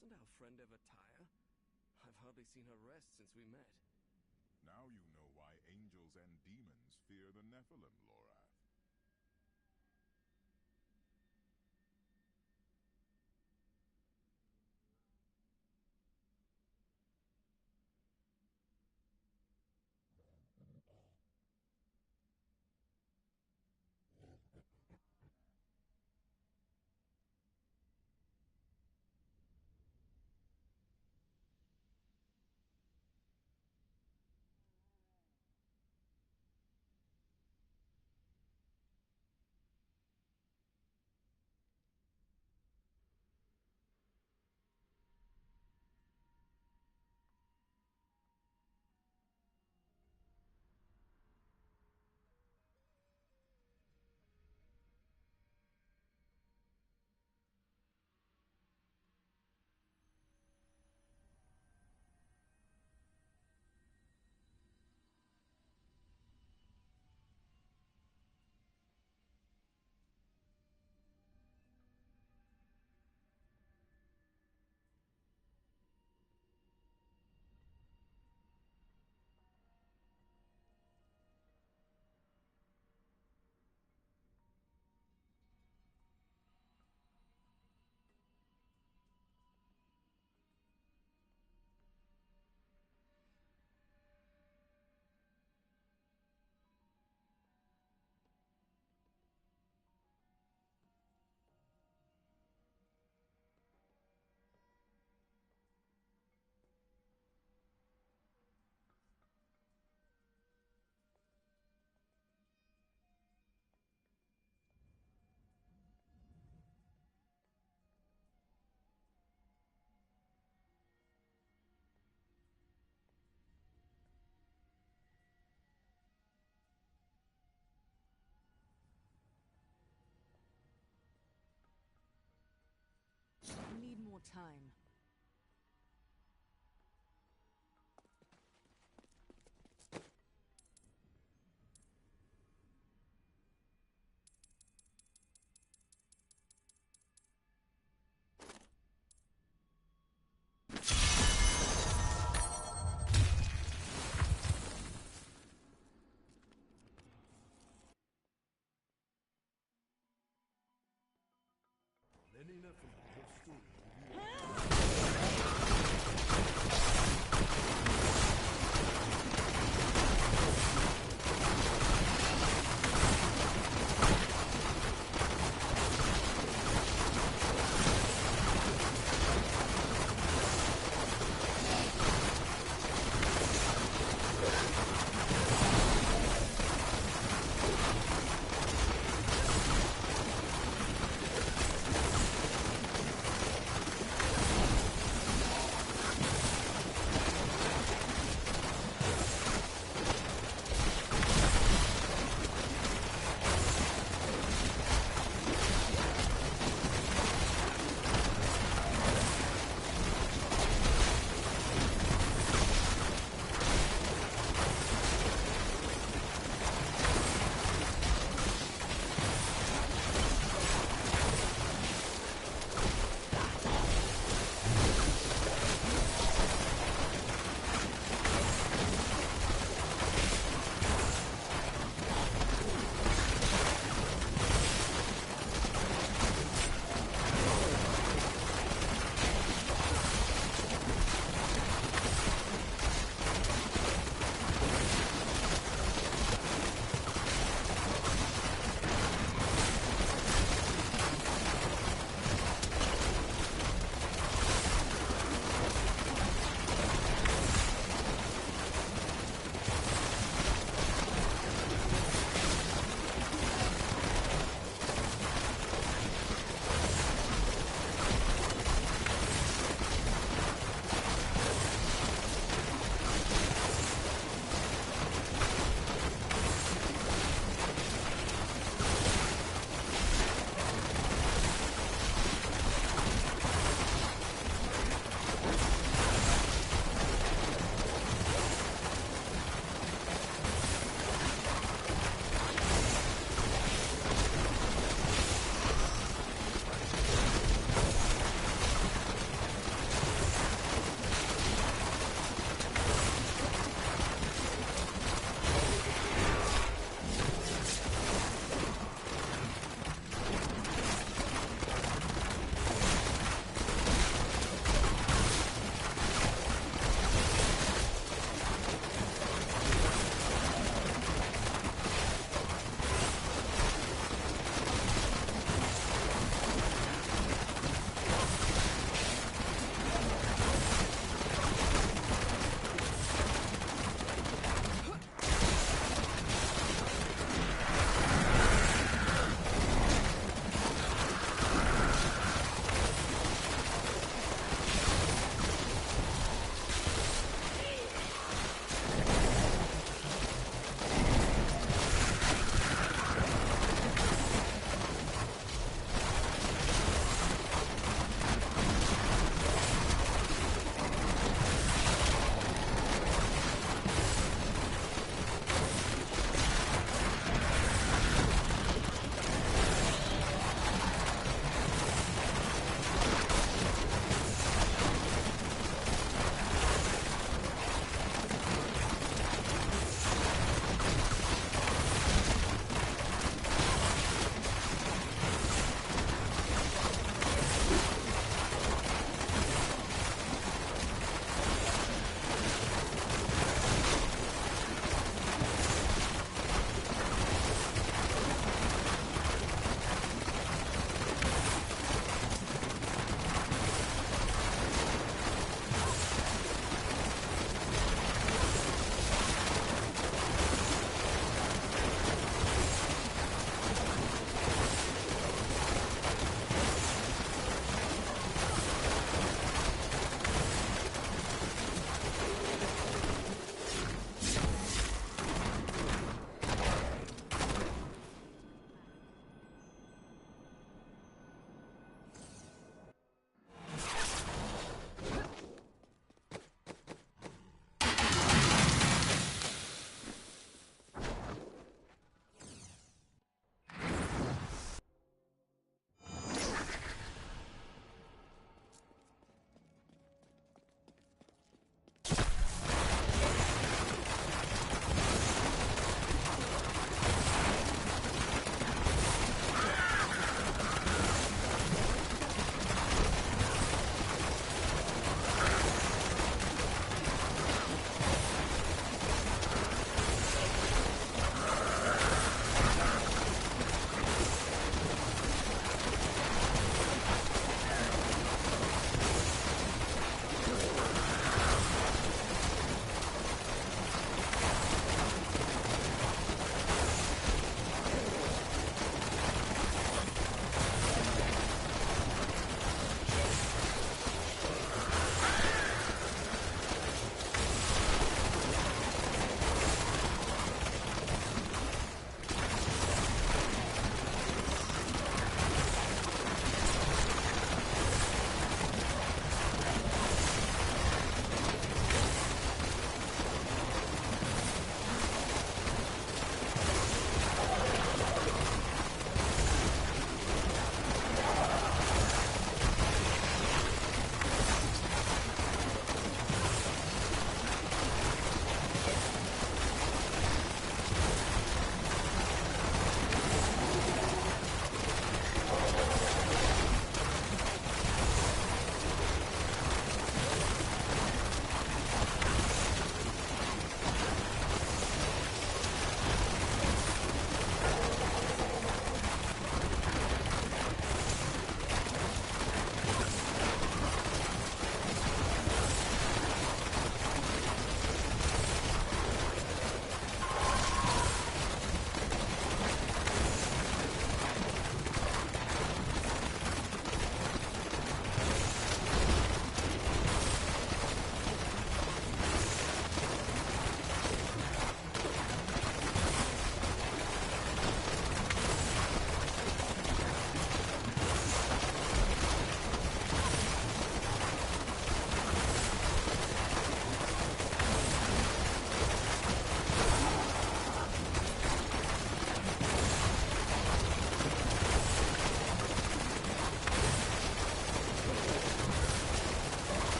Doesn't our friend ever tire? I've hardly seen her rest since we met. Now you know why angels and demons fear the Nephilim, Lorath. I need more time. Lenina from the whole story.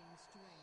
gain strength.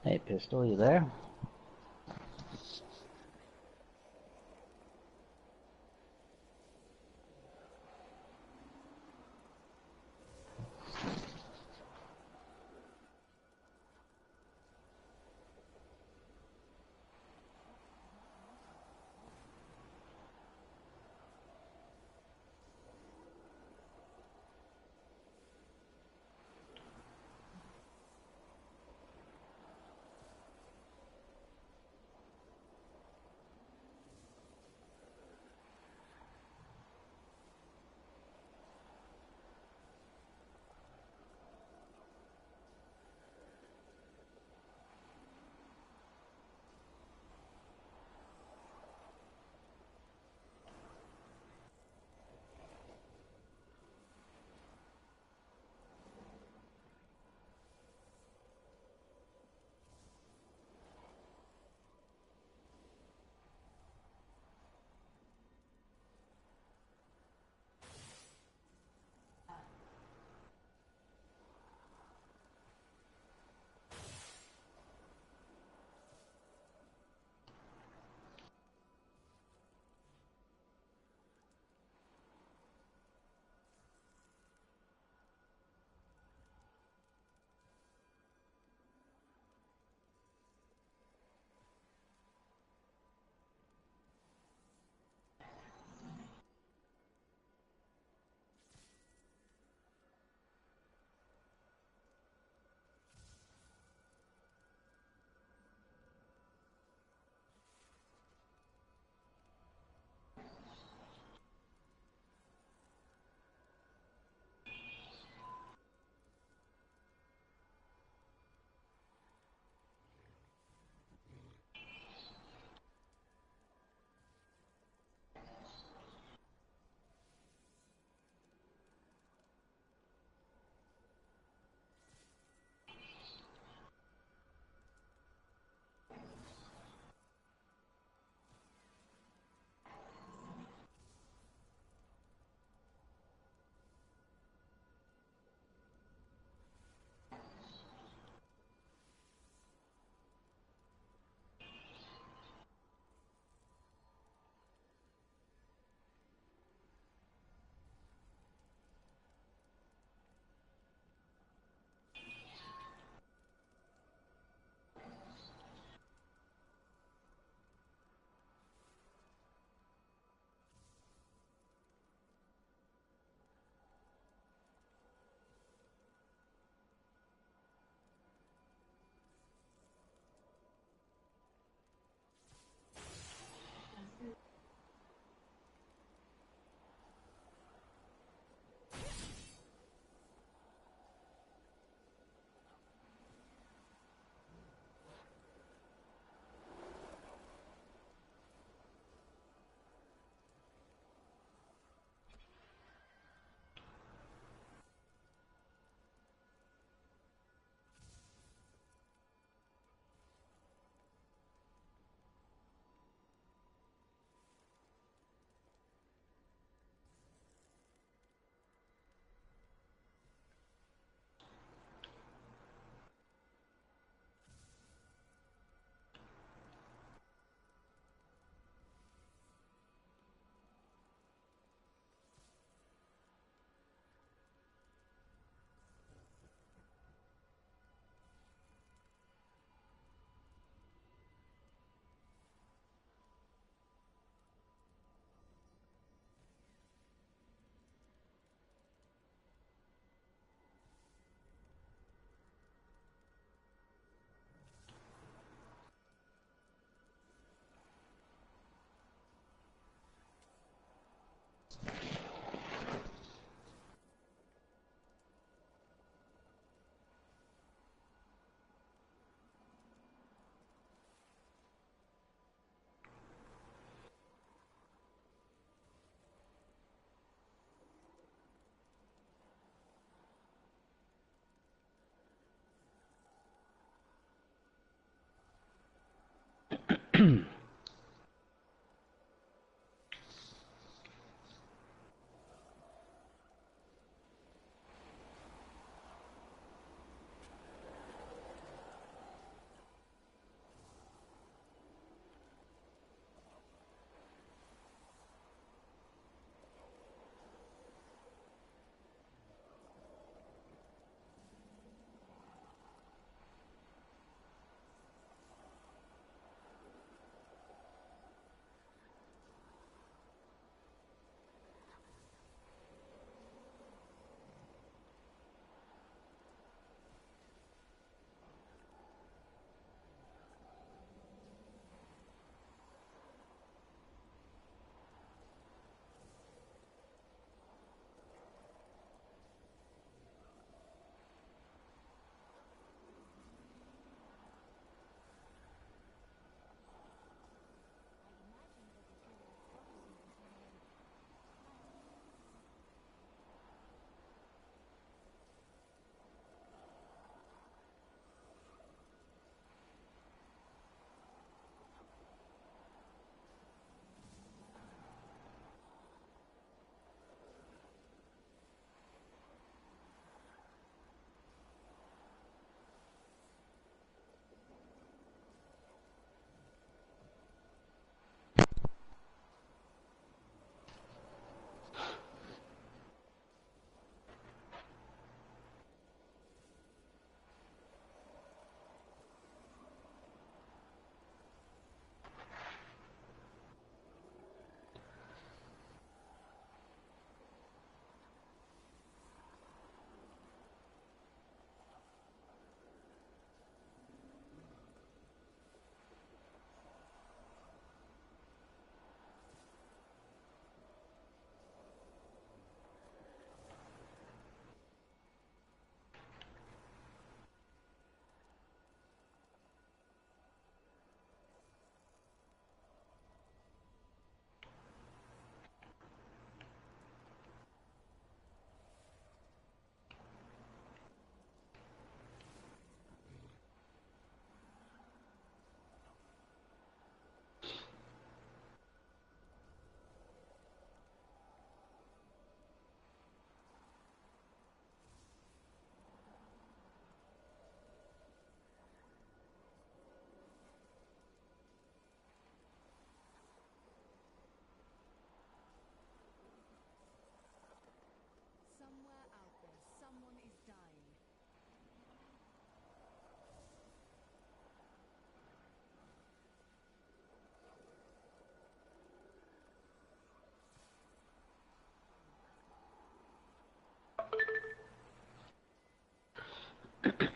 Hey, Pistol, you there?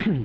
Should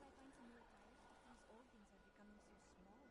I find some new tires? These old things are becoming so small.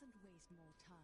Don't waste more time.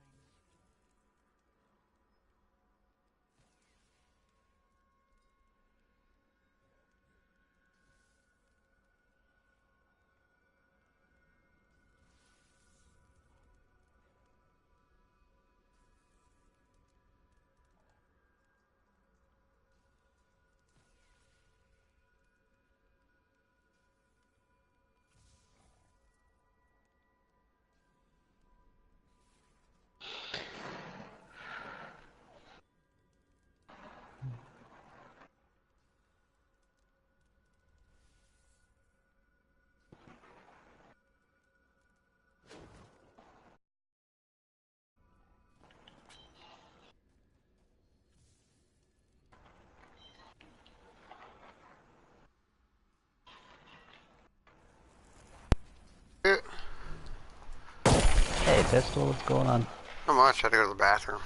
Hey, Pistol, what's going on? Not much. I had to go to the bathroom.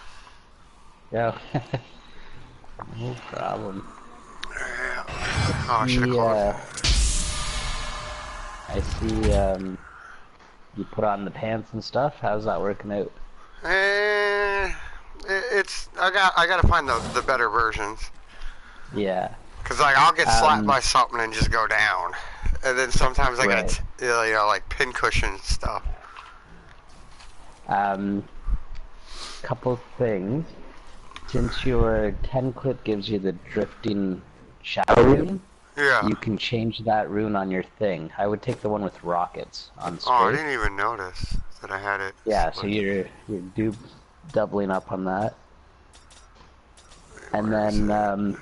Yeah. No problem. Yeah. Oh, I should have I see, you put on the pants and stuff. How's that working out? I gotta find the better versions. Yeah. Cause like I'll get slapped by something and just go down, and then sometimes I right. got like pin cushion stuff. Couple things. Since your 10 clip gives you the drifting shadow rune, yeah, you can change that rune on your thing. I would take the one with rockets on strafe. Oh, I didn't even notice that I had it. Yeah, so you're doubling up on that. And then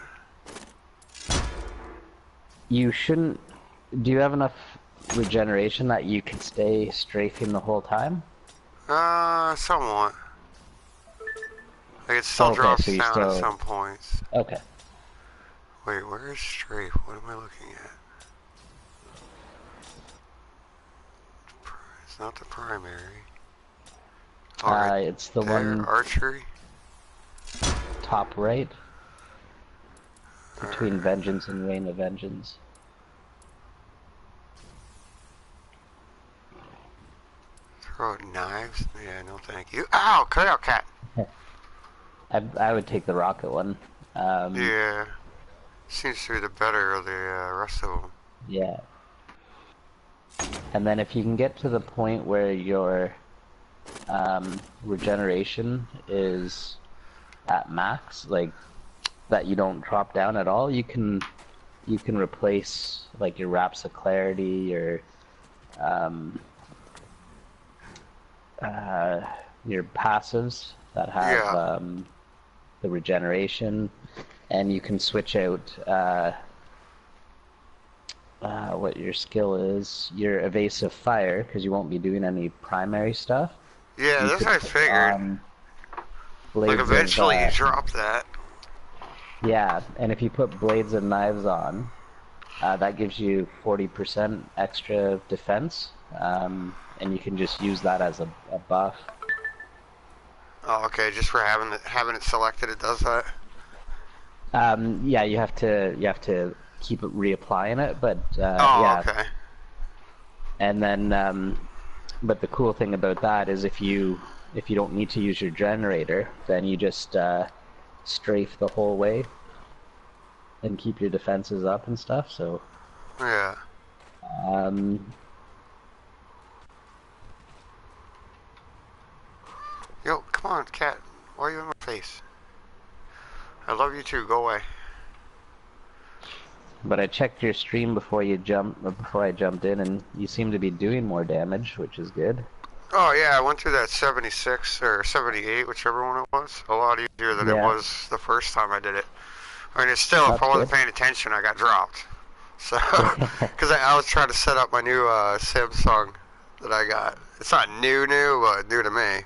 you shouldn't. Do you have enough regeneration that you can stay strafing the whole time? Somewhat. Like it still drops down at some points. Okay. Wait, where is strafe? What am I looking at? It's not the primary. It's the one archery. Top right. Between Vengeance and Reign of Vengeance. Throw out knives? Yeah, no thank you. Ow! Cut out, cat! I would take the rocket one. Yeah. Seems to be the better of the rest of them. Yeah. And then if you can get to the point where your regeneration is at max, like that you don't drop down at all, you can replace like your Wraps of Clarity or your passives that have the regeneration, and you can switch out what your skill is, your Evasive Fire, because you won't be doing any primary stuff. Yeah, that's what I figured. Like eventually you drop that. Yeah, and if you put Blades and Knives on, that gives you 40% extra defense, and you can just use that as a buff. Oh, okay, just for having it selected, it does that. Yeah, you have to keep it reapplying it, but yeah. Okay. And then, but the cool thing about that is if you don't need to use your generator, then you just strafe the whole way and keep your defenses up and stuff. So yeah. Yo, come on, cat. Why are you in my face? I love you too. Go away. But I checked your stream before I jumped in, and you seem to be doing more damage, which is good. Oh yeah, I went through that 76 or 78, whichever one it was. A lot easier than it was the first time I did it. I mean, it's still, if I wasn't paying attention, I got dropped. So, because I was trying to set up my new Samsung that I got. It's not new, but new to me.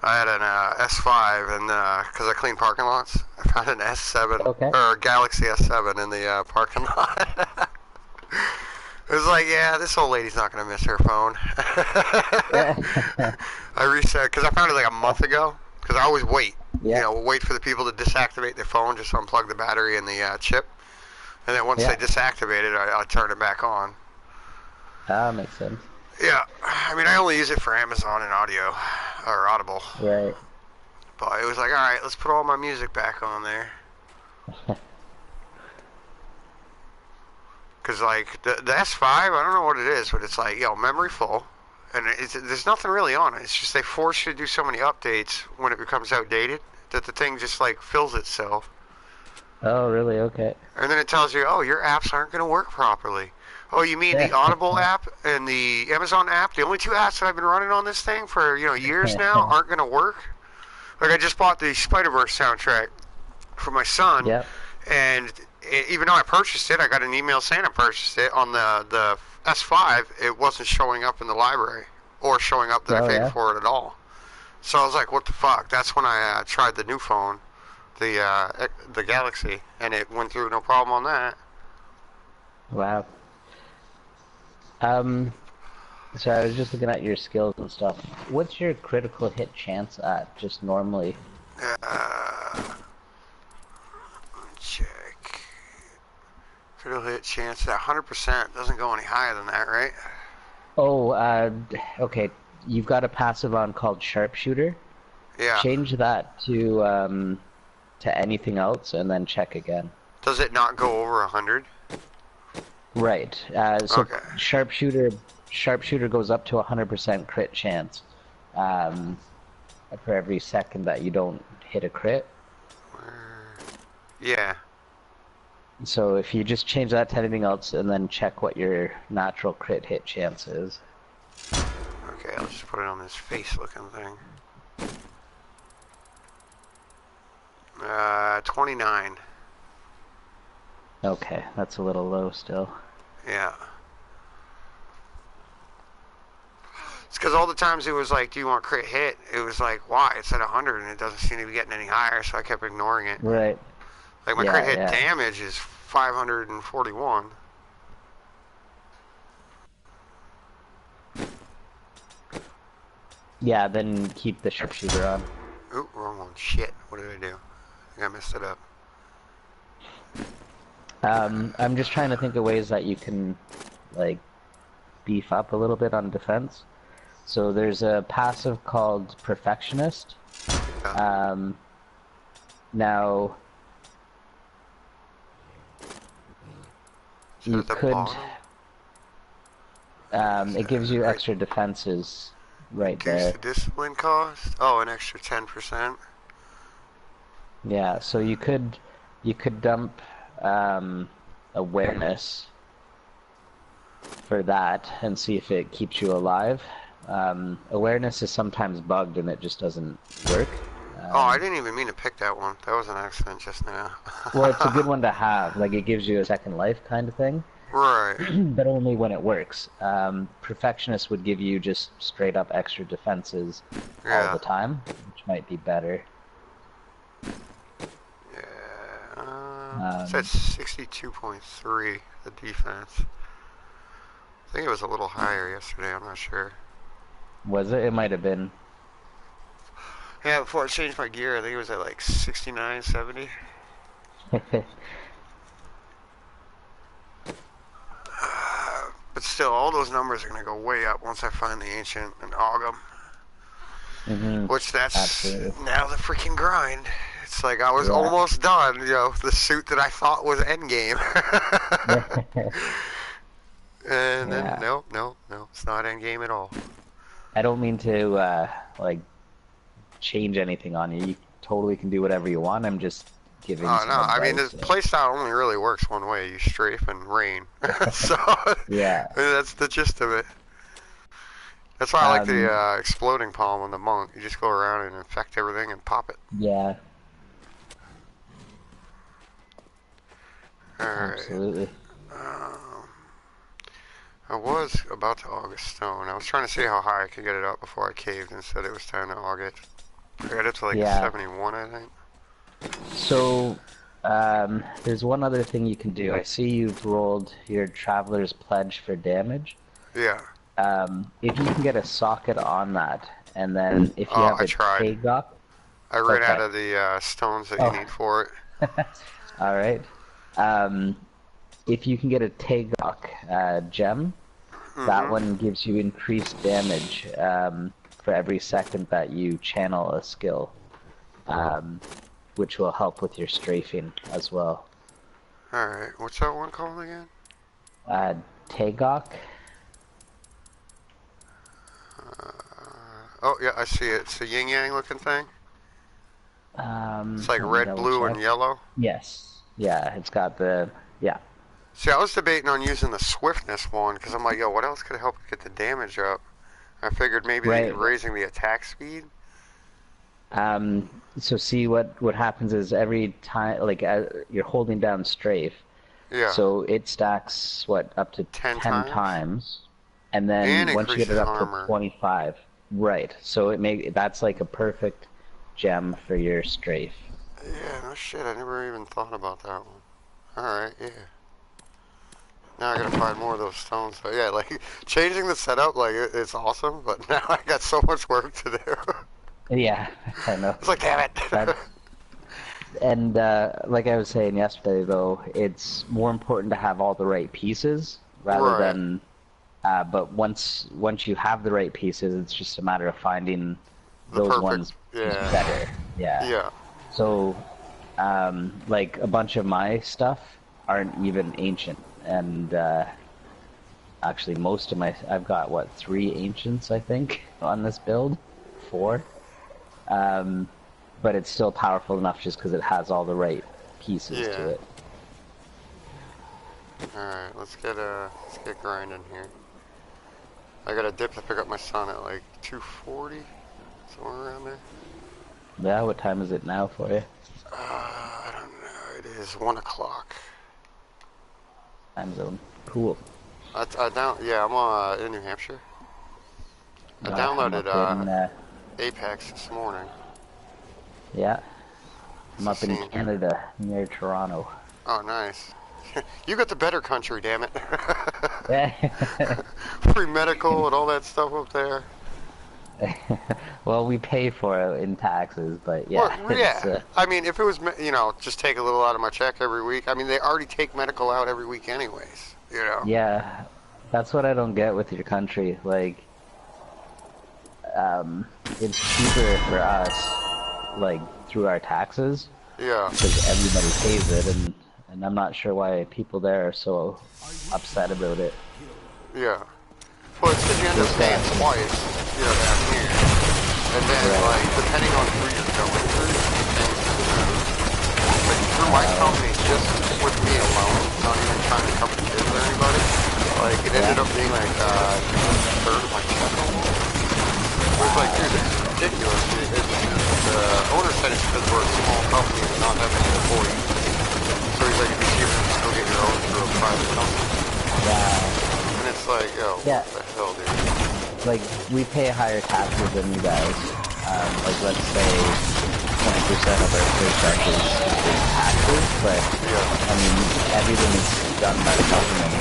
I had an S5, and because I clean parking lots, I found an S7 or Galaxy S7 in the parking lot. It was like, yeah, this old lady's not gonna miss her phone. I reset because I found it like a month ago. Because I always wait, wait for the people to deactivate their phone, just unplug the battery and the chip, and then once they deactivate it, I turn it back on. That makes sense. Yeah, I mean, I only use it for Amazon and audio, or Audible. Right. But it was like, alright, let's put all my music back on there. Because, like, the S5, I don't know what it is, but it's like, memory full. And there's nothing really on it. It's just they force you to do so many updates when it becomes outdated that the thing just, like, fills itself. Oh, really? Okay. And then it tells you, oh, your apps aren't going to work properly. Oh, you mean the Audible app and the Amazon app? The only two apps that I've been running on this thing for, years now aren't going to work? Like, I just bought the Spider-Verse soundtrack for my son. Yep. And even though I purchased it, I got an email saying I purchased it. On the S5, it wasn't showing up in the library or showing up that I paid for it at all. So I was like, what the fuck? That's when I tried the new phone, the Galaxy, and it went through no problem on that. Wow. So I was just looking at your skills and stuff. What's your critical hit chance at, just normally? Check. Critical hit chance at 100%. Doesn't go any higher than that, right? Oh, okay. You've got a passive on called Sharpshooter. Yeah. Change that to anything else, and then check again. Does it not go over 100? Right. So okay. Sharpshooter goes up to 100% crit chance for every second that you don't hit a crit. Yeah. So if you just change that to anything else and then check what your natural crit hit chance is. Okay, I'll just put it on this face looking thing. 29. Okay, that's a little low still. Yeah. It's because all the times it was like, do you want crit hit? It was like, why? It's at 100 and it doesn't seem to be getting any higher, so I kept ignoring it. Right. Like my crit hit damage is 541. Yeah, then keep the Sharpshooter on. Ooh, wrong one. Shit. What did I do? I think I messed it up. I'm just trying to think of ways that you can, like, beef up a little bit on defense. So there's a passive called Perfectionist. Now, you could, it gives you extra defenses right there. The discipline cost? Oh, an extra 10%. Yeah, so you could dump awareness for that and see if it keeps you alive. Awareness is sometimes bugged and it just doesn't work. Oh, I didn't even mean to pick that one. That was an accident just now. Well, it's a good one to have. Like, it gives you a second life kind of thing. Right. But only when it works. Perfectionist would give you just straight up extra defenses all the time, which might be better. Yeah. It's at 62.3, the defense. I think it was a little higher yesterday, I'm not sure. Was it? It might have been. Yeah, before I changed my gear, I think it was at like 69, 70. But still, all those numbers are going to go way up once I find the Ancient and Aug them. Which that's now the freaking grind. It's like I was almost done, the suit that I thought was endgame. And then, no, it's not endgame at all. I don't mean to, like, change anything on you. You totally can do whatever you want. I'm just giving you some advice. I mean, the playstyle only really works one way. You strafe and rain. So, yeah. That's the gist of it. That's why I like the exploding palm on the monk. You just go around and infect everything and pop it. Yeah. Alright. Absolutely. I was about to aug a stone. I was trying to see how high I could get it up before I caved and said it was time to aug it. I got it to like 71, I think. So, there's one other thing you can do. I see you've rolled your Traveler's Pledge for damage. Yeah. If you can get a socket on that, and then if you have a Tagok... I ran out of the stones that you need for it. Alright. If you can get a Tagok gem, That one gives you increased damage for every second that you channel a skill, which will help with your strafing as well. Alright, what's that one called again? Tagok. Oh yeah, I see it. It's a yin-yang looking thing. It's like red, blue, and yellow. Yes. Yeah, it's got the See, I was debating on using the swiftness one because I'm like, yo, what else could help get the damage up? I figured maybe raising the attack speed. So see what happens is every time, like you're holding down strafe. Yeah. So it stacks up to 10 times, and then once you get it up to 25, right? So that's like a perfect gem for your strafe. Yeah, no shit. I never even thought about that one. All right, yeah. Now I gotta find more of those stones. So yeah, like changing the setup, like it's awesome, but now I got so much work to do. Yeah, I know. It's like, damn it. And like I was saying yesterday, though, it's more important to have all the right pieces rather than. But once you have the right pieces, it's just a matter of finding those ones better. Yeah. Yeah. So, like a bunch of my stuff aren't even ancient. And actually, most of I've got 3 ancients, I think, on this build, 4. But it's still powerful enough just because it has all the right pieces to it. All right, let's get grinding here. I got a dip to pick up my son at like 2:40, somewhere around there. Yeah, what time is it now for you? I don't know. It is 1 o'clock. Time zone. Cool. I'm in New Hampshire. I downloaded Apex this morning. Yeah. I'm up in Canada, near Toronto. Oh, nice. You got the better country, damn it. Free medical and all that stuff up there. Well, we pay for it in taxes, but yeah. Well, yeah. I mean, if it was, just take a little out of my check every week. I mean, they already take medical out every week anyways, Yeah. That's what I don't get with your country. Like, it's cheaper for us, like, through our taxes. Yeah. Because everybody pays it, and I'm not sure why people there are so upset about it. Yeah. Well, it's because you end up paying twice, down here. And then, like, depending on who you're going through, like, through my company, just with me alone, not even trying to cover kids or anybody, like, it ended up being, like, 1/3 of my check almost. It was like, dude, this is ridiculous. The owner said it's because we're a small company and not having employees. So he's like, if you see them, just go get your own through a private company. Yeah. And it's like, yo, what the hell, dude? Like, we pay higher taxes than you guys. Like, let's say 20% of our paycheck is taxes, but, I mean, everything is done by the government, and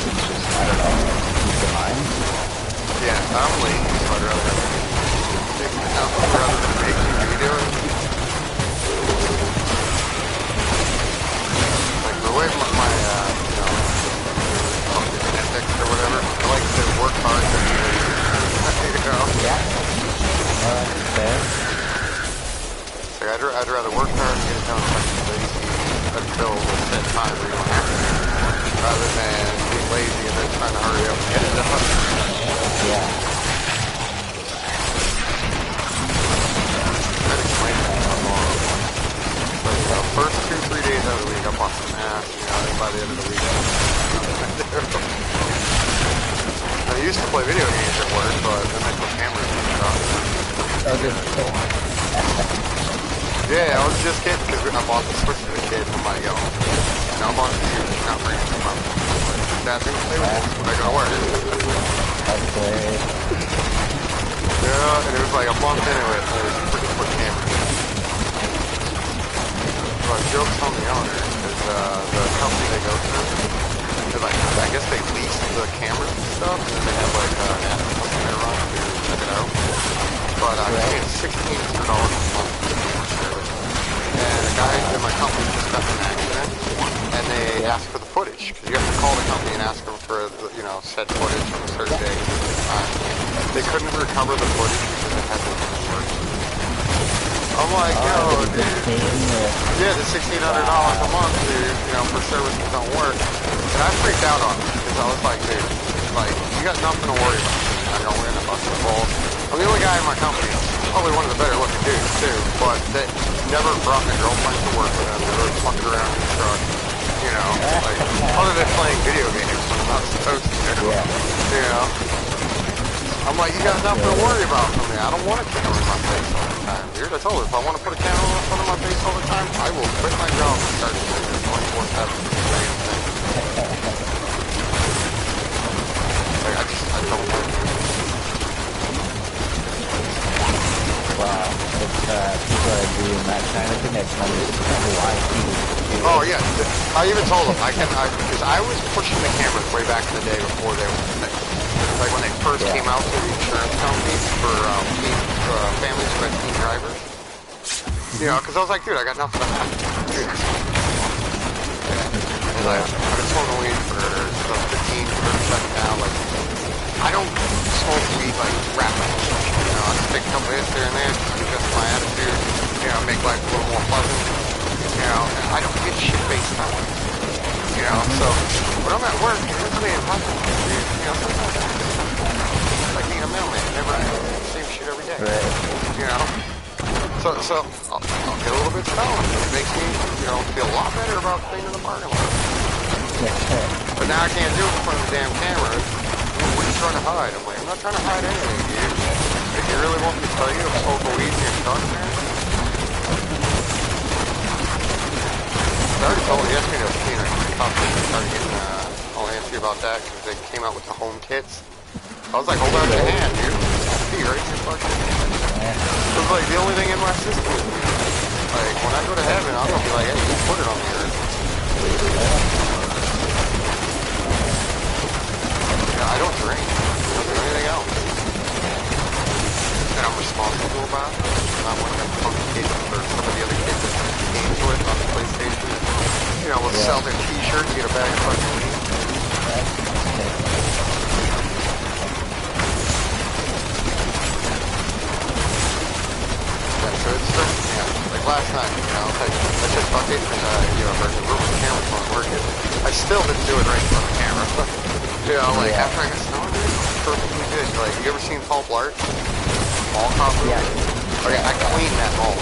it's just, I don't know, peace of mind. Yeah, I'm lazy, so I'd rather make you do it. Like, the way my ethics or whatever, I like to work hard to be lazy. Yeah. Fair. Like, I'd rather work hard and get it done lazy until the set time where you don't have to, rather than being lazy and then trying to hurry up and get it done. Yeah. I'd explain that a lot. Like, the first 2-3 days out of the week, I'm on some ass, and by the end of the week, I used to play video games at work, but then I put cameras in the shop. Yeah, I was just kidding, because I bought the Switch to the kid, and I'm like, yo, now I'm on the computer, not bringing it home. Dad's gonna play with it when I go to work. Yeah, and it was like a month into it, and it was pretty quick cameras. But joke's on the owner, is the company they go through, like, I guess they lease the cameras and stuff, and then they have like an app something they run to check it out. But I paid $1,600 a month for the camera service. And a guy in my company just got in an accident, and they ask for the footage, because you have to call the company and ask them for, you know, said footage from a certain day. They couldn't recover the footage because it hasn't worked. I'm like, yo, dude, yeah, the $1,600 a month, dude, you know, for services don't work. And I freaked out on it, because I was like, dude, like, you got nothing to worry about. I go in and bust the balls. I'm the only guy in my company, probably one of the better looking dudes, too, but that never brought my girlfriend to work with them, never fucked around in the truck, you know, like, other than playing video games when I'm not supposed to, you know. I'm like, you got nothing to worry about from me. I don't want a camera in my face all the time, dude. I told her, if I want to put a camera in front of my face all the time, I will quit my job and start doing this 24/7. Like, I don't like it. Wow, it's, people are doing that kind of thing. I can understand why people do it. Oh, yeah. I even told them, because I was pushing the cameras way back in the day before they were like when they first came out to the insurance companies for families who had teen drivers. You know, because I was like, dude, I got nothing to hide. And I've been smoking weed for 15, 30 now. Like, I don't smoke weed like rapidly. You know, I just take a couple hits here and there, just adjust my attitude, you know, make life a little more pleasant. You know, I don't get shit based on it. You know, so when I'm at work, it's me and you know, sometimes it's like being a mailman, never same shit every day. Right. You know, so I'll get a little bit stoned. It makes me, you know, feel a lot better about cleaning the parking lot. But now I can't do it in front of the damn camera. What are you trying to hide? I'm like, I'm not trying to hide anything, dude. If you really want me to tell you to smoke a weed in your truck, man. I already told you, he asked me to, you know, started getting, I'll answer you about that, because they came out with the home kits. I was like, hold out your hand, dude. Be right in your fucking hand. It was like the only thing in my system is weed. Like, when I go to heaven, I'm gonna be like, hey, you put it on the earth. Yeah, I don't drink. I don't do anything else. And I'm responsible about it. I'm not one of them punk kids or some of the other kids that games with on the PlayStation. You know, will sell their t-shirt and get a bag of fucking weed. Yeah, so it's just, yeah, like last night, you know, I said fuck it, and, you know, the room with the camera's not working. I still didn't do it right in front of the camera. You know, like, after I got stoned, it was perfectly good. Like, you ever seen Paul Blart? Mall cop movie? Yeah. Okay, I cleaned that mall.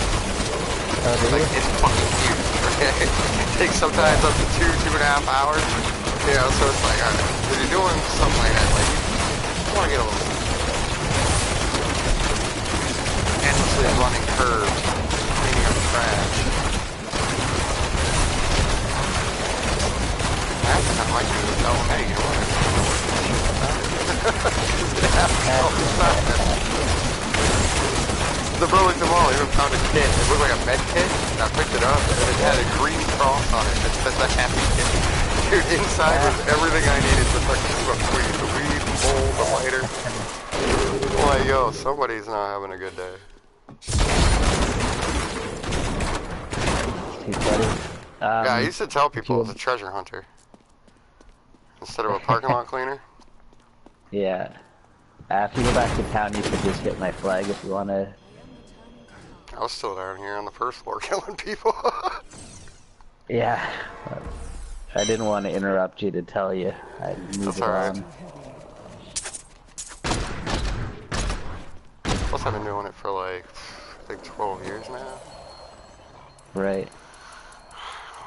Like, it's fucking huge. It takes sometimes up to 2.5 hours. You know, so it's like, if you're doing something like that, like, you want to get a little endlessly running curves, cleaning up trash. That's not like you would know, hey, you know what? The Burlington Mall even found a kit. It looked like a med kit, and I picked it up, and it had a green cross on it that says the happy kit. Dude, inside was everything I needed to fucking smoke weed. The weed, the bowl, the lighter. I'm like, yo, somebody's not having a good day. Yeah, I used to tell people it's a treasure hunter. Instead of a parking lot cleaner. Yeah. If you go back to town, you could just hit my flag if you want to. I was still down here on the first floor killing people. Yeah. I didn't want to interrupt you to tell you. I moved on. Plus, I've been doing it for like, I think 12 years now. Right.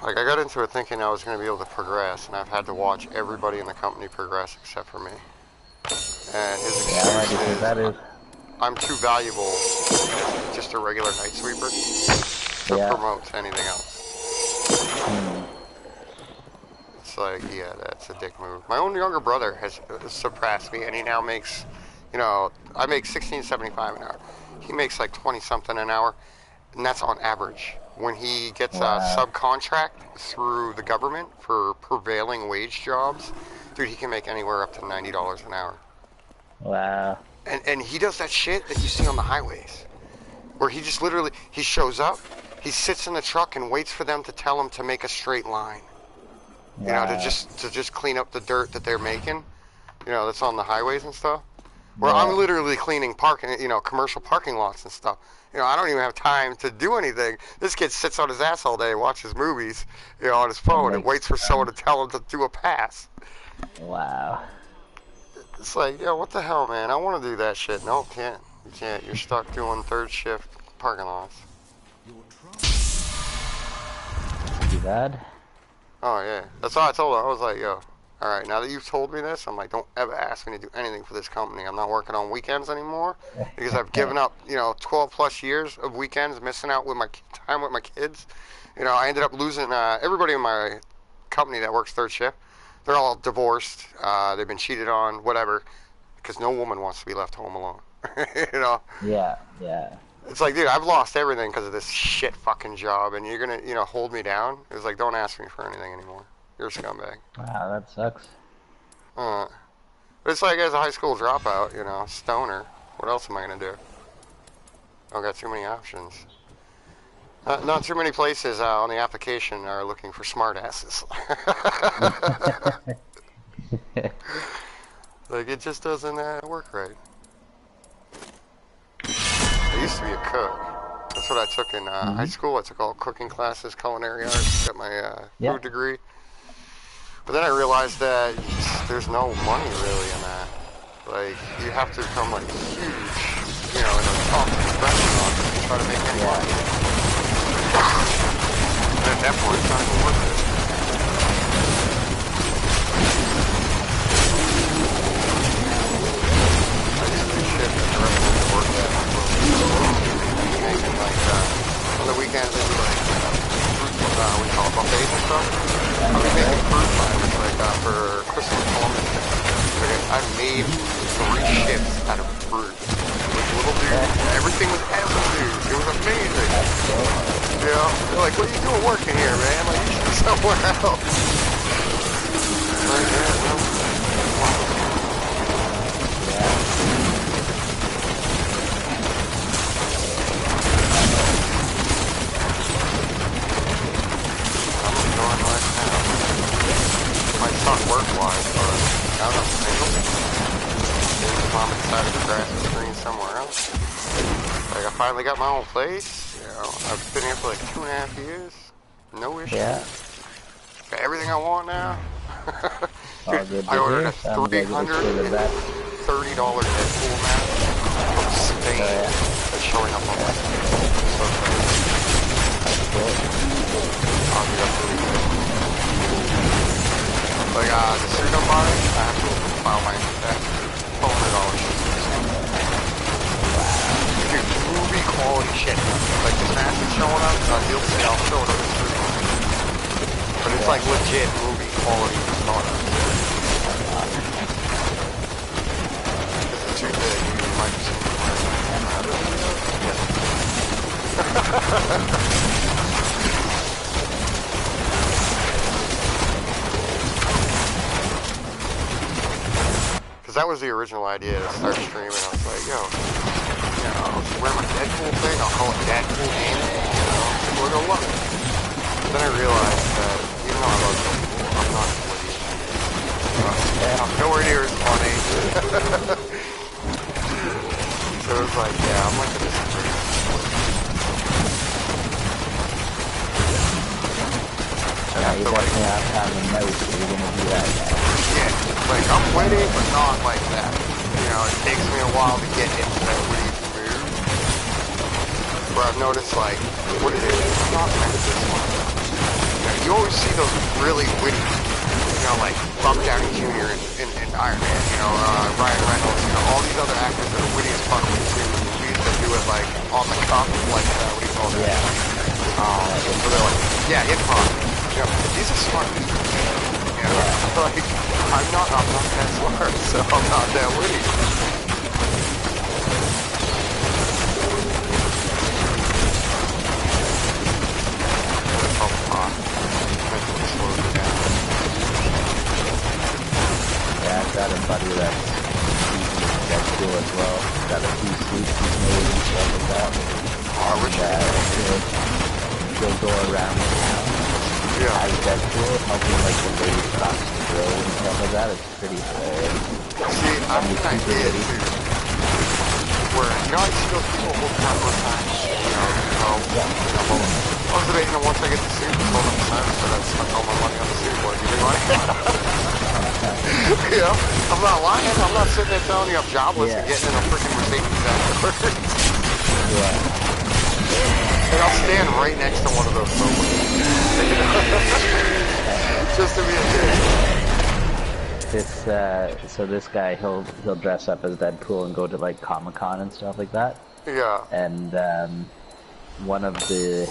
Like, I got into it thinking I was going to be able to progress, and I've had to watch everybody in the company progress except for me. And his excuse is, I'm too valuable, just a regular night sweeper, to promote anything else. It's like, yeah, that's a dick move. My own younger brother has surpassed me, and he now makes, you know, I make $16.75 an hour. He makes like 20-something an hour, and that's on average. When he gets a subcontract through the government for prevailing wage jobs, dude, he can make anywhere up to $90 an hour. Wow. And he does that shit that you see on the highways, where he just literally, he shows up, he sits in the truck and waits for them to tell him to make a straight line. You know, to just clean up the dirt that they're making. You know, that's on the highways and stuff. Where I'm literally cleaning parking, you know, commercial parking lots and stuff. You know, I don't even have time to do anything. This kid sits on his ass all day, watches movies, you know, on his phone, and waits for someone to tell him to do a pass. Wow. It's like, yo, what the hell, man? I want to do that shit. No, can't. You can't. You're stuck doing third shift parking lots. Too bad. Oh, yeah. That's all I told her. I was like, yo, all right, now that you've told me this, I'm like, don't ever ask me to do anything for this company. I'm not working on weekends anymore because I've given up, you know, 12 plus years of weekends, missing out with my time with my kids. You know, I ended up losing everybody in my company that works third shift. They're all divorced. They've been cheated on, whatever, because no woman wants to be left home alone. You know? Yeah, yeah. It's like, dude, I've lost everything because of this shit fucking job, and you're gonna, you know, hold me down? It's like, don't ask me for anything anymore. You're a scumbag. Wow, that sucks. But it's like, as a high school dropout, you know, stoner, what else am I gonna do? I don't got too many options. Not too many places on the application are looking for smart asses. Like, it just doesn't work right. I used to be a cook. That's what I took in high school. I took all cooking classes, culinary arts, got my food degree. But then I realized that there's no money really in that. Like, you have to become like huge, you know, in a top restaurant to try to make any money. And at that point, it's not even worth it. I used to do shit at the restaurant to work at. Making like, on the weekends I do like, we call it buffets and stuff. I was making fruit pies like for Christmas Columbus Day. Okay, I made 3 shifts out of fruit. With little dude, everything was edible, dude. It was amazing. You know, they're like, what are you doing working here, man? Like, you should be somewhere else. Right there, well. Might suck work-wise, but I don't know. I'm excited to grass is green somewhere else. Like, I finally got my own place. You know, I've been here for like 2.5 years. No issue. Yeah. Got everything I want now. Dude, I ordered a $330 Deadpool mask from Spain. That's showing up on my so I'll be up really good. Like, the suit I'm buying, I have to file my income tax. $400. Dude, movie quality shit. Like, this mask is showing up, you'll see, I'll show it on the screen. But it's like legit movie quality product. This is too big, you might have seen it. That was the original idea to start streaming. I was like, yo, you know, I'll wear my Deadpool thing, I'll call it Deadpool Gaming, you know, people are gonna love it. But then I realized that even though I love Deadpool, I'm not witty. I'm nowhere near as funny. So it was like, yeah, I'm like a disagree. Yeah, you definitely have to have a note if you're gonna do that. Yeah, like, I'm witty, but not like that. You know, it takes me a while to get into that witty mood. Where I've noticed, like, what it is, I'm not meant to this one. You know, you always see those really witty, you know, like, Robert Downey Jr. in Iron Man, you know, Ryan Reynolds, you know, all these other actors that are witty as fuck with movies that do it, like, on the cuff, like, what do you call it? Yeah. So they're like, yeah, improv. You know, these are smart people. You know, like, I'm not that smart, so I'm not that witty. That's all hot. I slow it down. Yeah, I've got a buddy that's cool as well. Got a few suits he's made and stuff like that. He'll go around the town. Yeah. as Deadpool, helping like the baby crops to grow and stuff like that. It's pretty hilarious. See, I'm an idea too. Where, you know, I see those people hold proper times. I was debating on once I get the suit, hold up the sign, so I spent all my money on the suit. What, you think money? You know, I'm not lying. I'm not sitting there telling you I'm jobless and getting in a freaking Mercedes afterwards. And I'll stand right next to one of those moments. Just to be a kid. So this guy, he'll dress up as Deadpool and go to like Comic-Con and stuff like that. Yeah. And one of the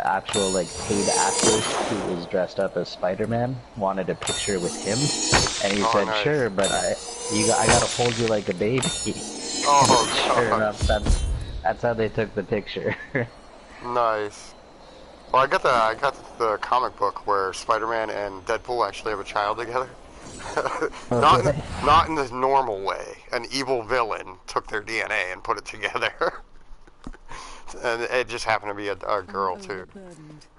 actual like paid actors who was dressed up as Spider-Man wanted a picture with him, and he said, nice. Sure, but I gotta hold you like a baby. Oh, sure enough, that's how they took the picture. Nice. Well, I got the comic book where Spider-Man and Deadpool actually have a child together. Not in the normal way. An evil villain took their DNA and put it together. And it just happened to be a girl too.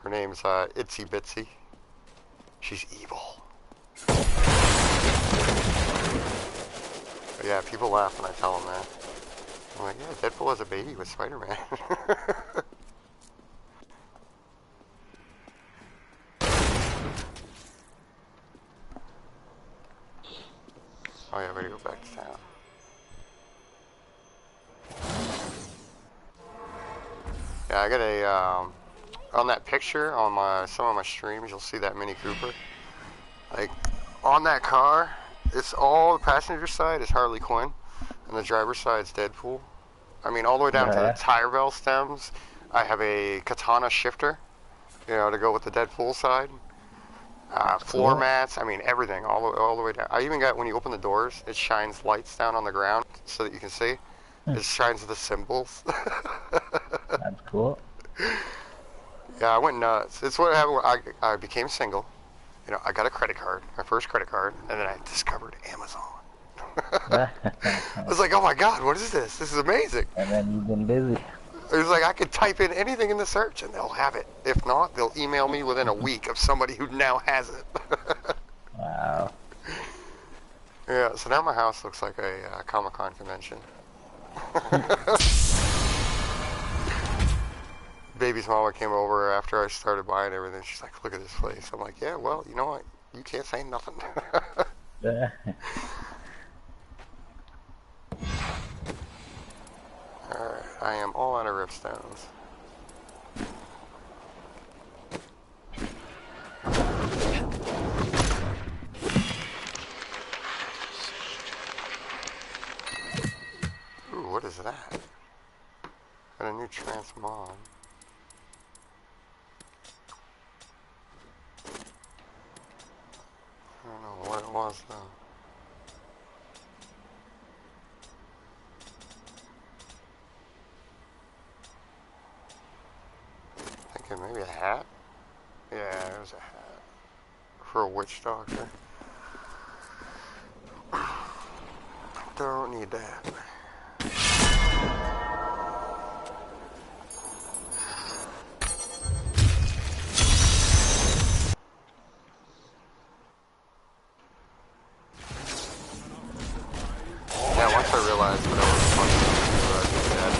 Her name's Itsy Bitsy. She's evil. But yeah, people laugh when I tell them that. I'm like, yeah, Deadpool has a baby with Spider-Man. Oh yeah, I better go back to town. Yeah, I got a, on that picture, on some of my streams, you'll see that Mini Cooper. Like, on that car, it's all, the passenger side is Harley Quinn, and the driver's side is Deadpool. I mean, all the way down to the tire bell stems, I have a katana shifter, you know, to go with the Deadpool side. Floor mats, I mean, everything, all the way down. I even got, when you open the doors, it shines lights down on the ground so that you can see. It shines the symbols. That's cool. Yeah, I went nuts. It's what happened when I became single. You know, I got a credit card, my first credit card, and then I discovered Amazon. I was like, oh my god, what is this? This is amazing. And then you've been busy. It was like I could type in anything in the search and they'll have it. If not, they'll email me within a week of somebody who now has it. Wow. Yeah, so now my house looks like a Comic-Con convention. Baby's mama came over after I started buying everything. She's like, look at this place. I'm like, yeah, well, you know what? You can't say nothing. Alright, I am all out of ripstones. Ooh, what is that? Got a new transmog. I don't know what it was though. Thinking maybe a hat? Yeah, it was a hat. For a witch doctor. Don't need that. Yeah, once I realized what I was fucking doing, I did that. I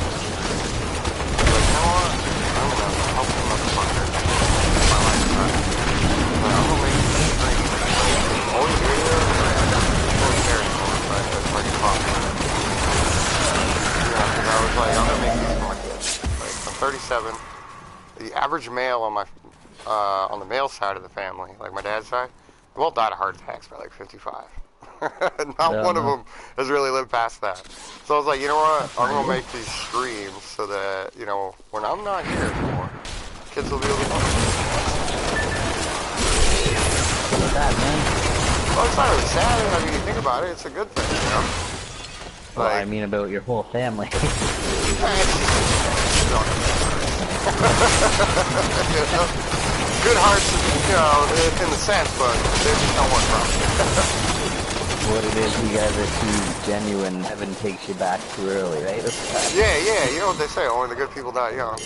was like, you know what? I'm gonna help the motherfucker. My lifetime. But I'm gonna make this drink. All these videos, I got really carried on, but it's like a coffee. You know, because I was like, I'm gonna make these for my kids. Like, I'm 37. The average male on the male side of the family, like my dad's side, they all died of heart attacks by like 55. Not one of them has really lived past that. So I was like, you know what? I'm going to make these streams so that, you know, when I'm not here anymore, kids will be able to watch it. Sad, man. Well, it's not really sad. I mean, you think about it, it's a good thing, you know? Well, Like, I mean about your whole family. You know? Good hearts, you know, in the sense, but they just don't work properly. What it is, you guys are too genuine. Heaven takes you back too early, right? Yeah, you know what they say, only the good people die young.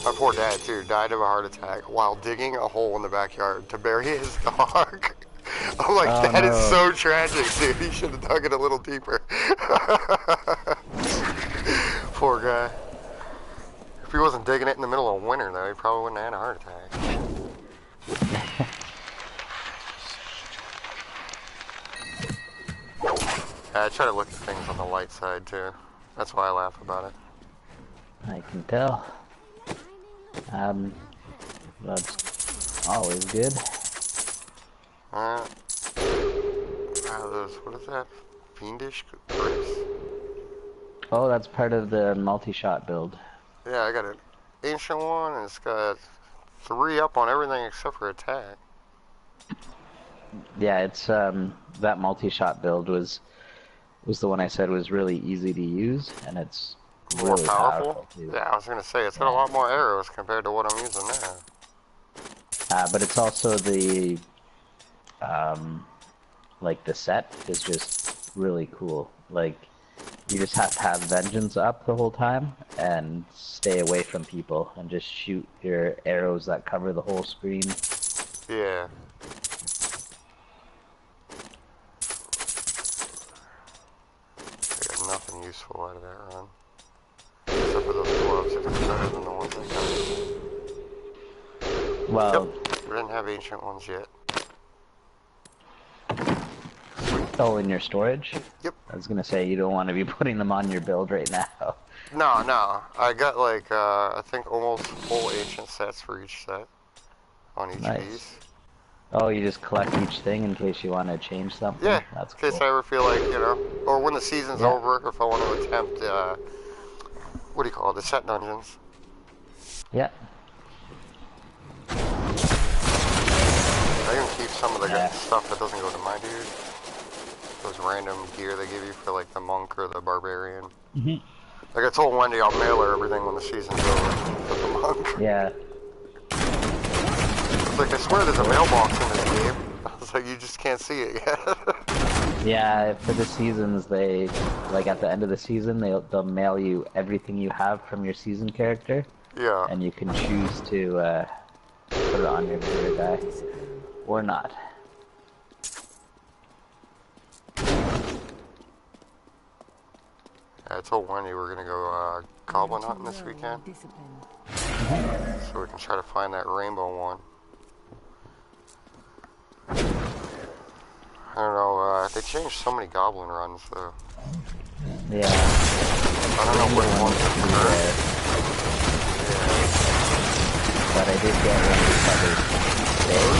My poor dad, too, died of a heart attack while digging a hole in the backyard to bury his dog. I'm like, Oh, that is no. so tragic, dude. He should have dug it a little deeper. Poor guy. If he wasn't digging it in the middle of winter, though, he probably wouldn't have had a heart attack. I try to look at things on the light side, too. That's why I laugh about it. I can tell. That's always good. What is that? Fiendish bricks? Oh, that's part of the multi-shot build. Yeah, I got an ancient one, and it's got 3 up on everything except for attack. Yeah, it's that multi-shot build was the one I said was really easy to use, and it's More really powerful? too. Yeah, I was gonna say it's got a lot more arrows compared to what I'm using now. But it's also the like the set is just really cool. Like you just have to have vengeance up the whole time and stay away from people and just shoot your arrows that cover the whole screen. Yeah. I got nothing useful out of that run. Except for those gloves, it's better than the ones I got. Well, Yep. We didn't have ancient ones yet. oh, in your storage? Yep. I was gonna say you don't want to be putting them on your build right now. No. I got like, I think almost full ancient sets for each set. On each piece. Oh, you just collect each thing in case you want to change something? Yeah, That's in case cool. I ever feel like, you know, or when the season's over, if I want to attempt, what do you call it, the set dungeons. Yeah. I can keep some of the good stuff that doesn't go to my dude. Those random gear they give you for like the monk or the barbarian. Like I told Wendy, I'll mail her everything when the season's over for the monk. Yeah. I was like, I swear there's a mailbox in this game. I was like, you just can't see it yet. Yeah, for the seasons, they, like at the end of the season, they'll mail you everything you have from your season character. Yeah. And you can choose to put it on your gear guy. Or not. I told Wendy we're gonna go goblin hunting this weekend. So we can try to find that rainbow one. I don't know, they changed so many goblin runs though. Yeah. I don't know which ones are correct. But I did get one discovered today.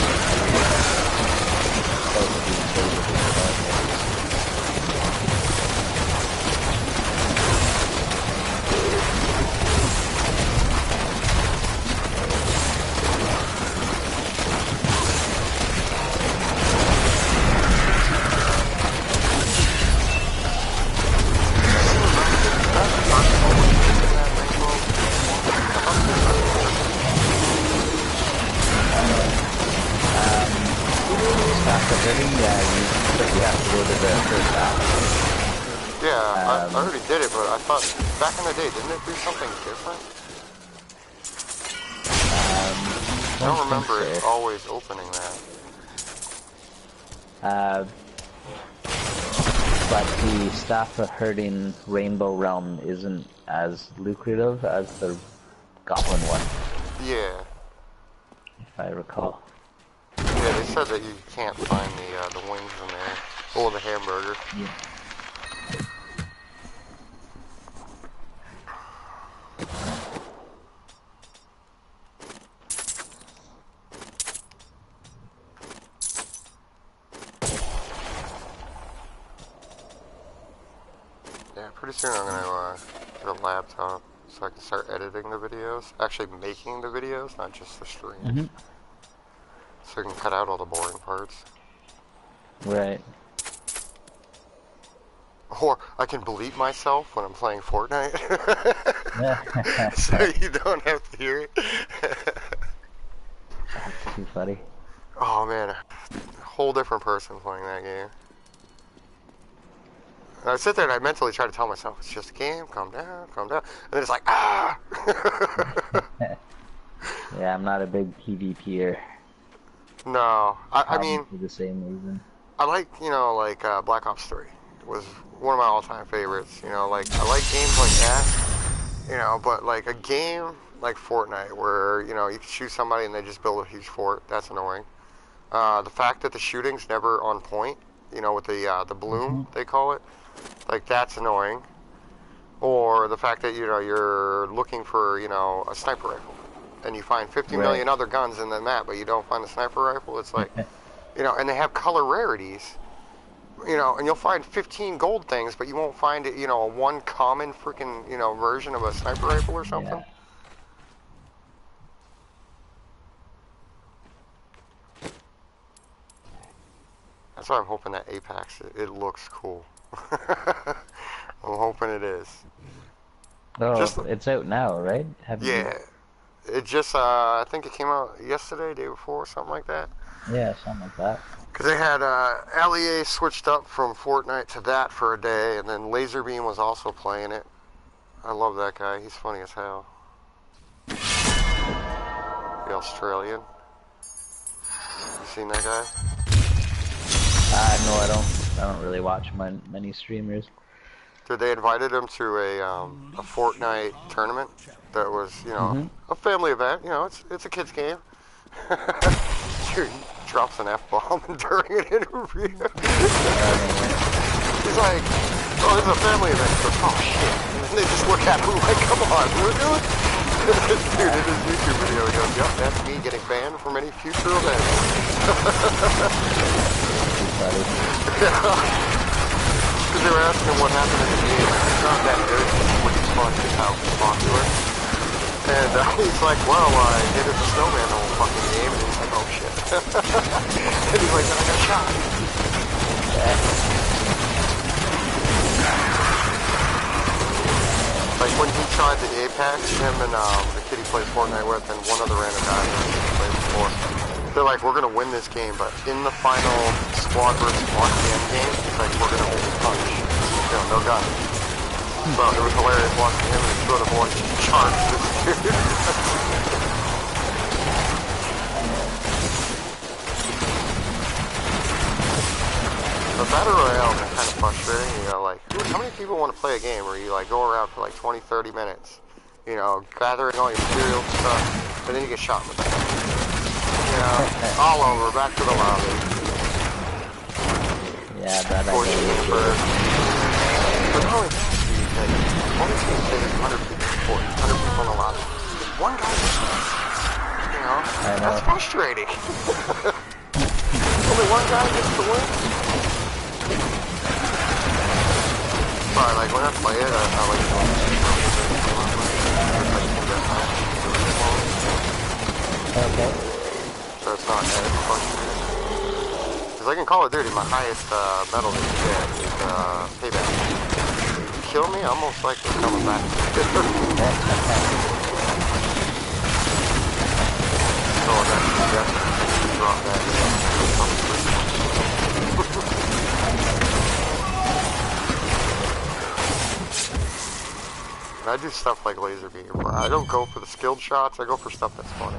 I already did it, but I thought back in the day, didn't it do something different? I don't remember it always opening that. But the Staff of Herding Rainbow Realm isn't as lucrative as the Goblin one. Yeah. If I recall. Yeah, they said that you can't find the wings in there. Or the hamburger. Yeah. Yeah, pretty soon I'm gonna get a laptop so I can start editing the videos. Actually making the videos, not just the streams. So I can cut out all the boring parts. Right. Or I can bleep myself when I'm playing Fortnite. So you don't have to hear it. That's too funny. Oh man, a whole different person playing that game. And I sit there and I mentally try to tell myself, it's just a game, calm down, calm down. And then it's like, ah! Yeah, I'm not a big PvPer. No, I mean, for the same reason. I like, you know, like Black Ops 3 was one of my all-time favorites. You know, like I like games like that. You know, but like a game like Fortnite where, you know, you can shoot somebody and they just build a huge fort, that's annoying. The fact that the shooting's never on point, you know, with the bloom, they call it, like that's annoying. Or the fact that, you know, you're looking for, you know, a sniper rifle and you find 50 million other guns in the map, but you don't find a sniper rifle. It's like, you know, and they have color rarities, you know, and you'll find 15 gold things, but you won't find it, you know, a one common freaking, you know, version of a sniper rifle or something. Yeah. That's why I'm hoping that Apex, it looks cool. I'm hoping it is. Oh, it's out now, right? Yeah. It just, I think it came out yesterday, day before, something like that. Yeah, something like that. Because they had LEA switched up from Fortnite to that for a day, and then Laserbeam was also playing it. I love that guy. He's funny as hell. The Australian. You seen that guy? No, I don't really watch many streamers. Dude, they invited him to a Fortnite tournament that was, you know, a family event. You know, it's a kid's game. Dude, he drops an F-bomb during an interview. He's like, oh, this is a family event. He goes, oh, shit. And they just look at him like, come on, really? Dude, in his YouTube video, he goes, yep, that's me getting banned from any future events. Because they were asking him what happened in the game. It's not that good. What he's fun is how popular. And he's like, well, I hit the snowman the whole fucking game. And he's like, oh shit. And he's like, then I got shot. Like when he tried the Apex, him and the kid he plays Fortnite with, and one other random guy he played before. They're like, we're gonna win this game, but in the final squad versus squad game, it's like, we're gonna only punch. You know, no guns. So it was hilarious watching him and his brother boy charge this dude. The Battle Royale is kind of frustrating, you know, like, how many people want to play a game where you, like, go around for, like, 20, 30 minutes, you know, gathering all your materials and stuff, and then you get shot in the back. You know, all over, back to the lobby. Yeah, that I camper. But not only that, only team say there's 100 people, 100 people in the lobby. If one guy gets shot, you know, that's frustrating. Only one guy gets to win. Sorry, like when I play it, I like to okay. So it's not as frustrating. Because like in Call of Duty, my highest medal that you get is payback. If you kill me, I'm most likely coming back. So that's definitely drop that. I do stuff like laser beam. I don't go for the skilled shots, I go for stuff that's funny.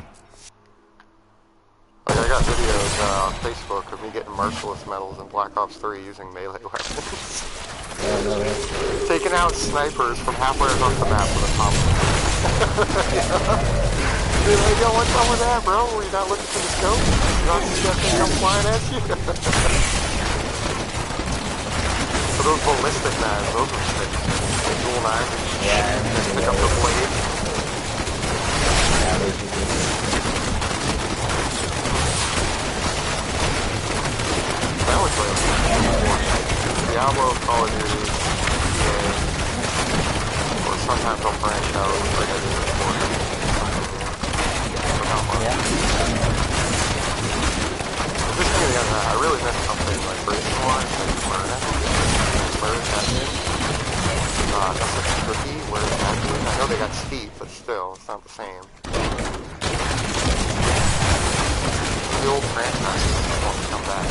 Like I got videos on Facebook of me getting merciless medals in Black Ops 3 using melee weapons. Taking out snipers from halfway across the map with a top. You're like, yo, what's up with that, bro? Were you not looking for the scope? You not see that thing come flying at you? So those ballistic knives, those are sick. Dual knives, just pick up the blade. Yeah, those are good. That was like Diablo, Call of Duty, or sometimes I'll branch out like I did before. Yeah. Just thinking the other night, I really miss something like Racing Wise, like Smyrna. That's like a cookie, where I know they got Steve, but still, it's not the same. The old franchise wants to come back.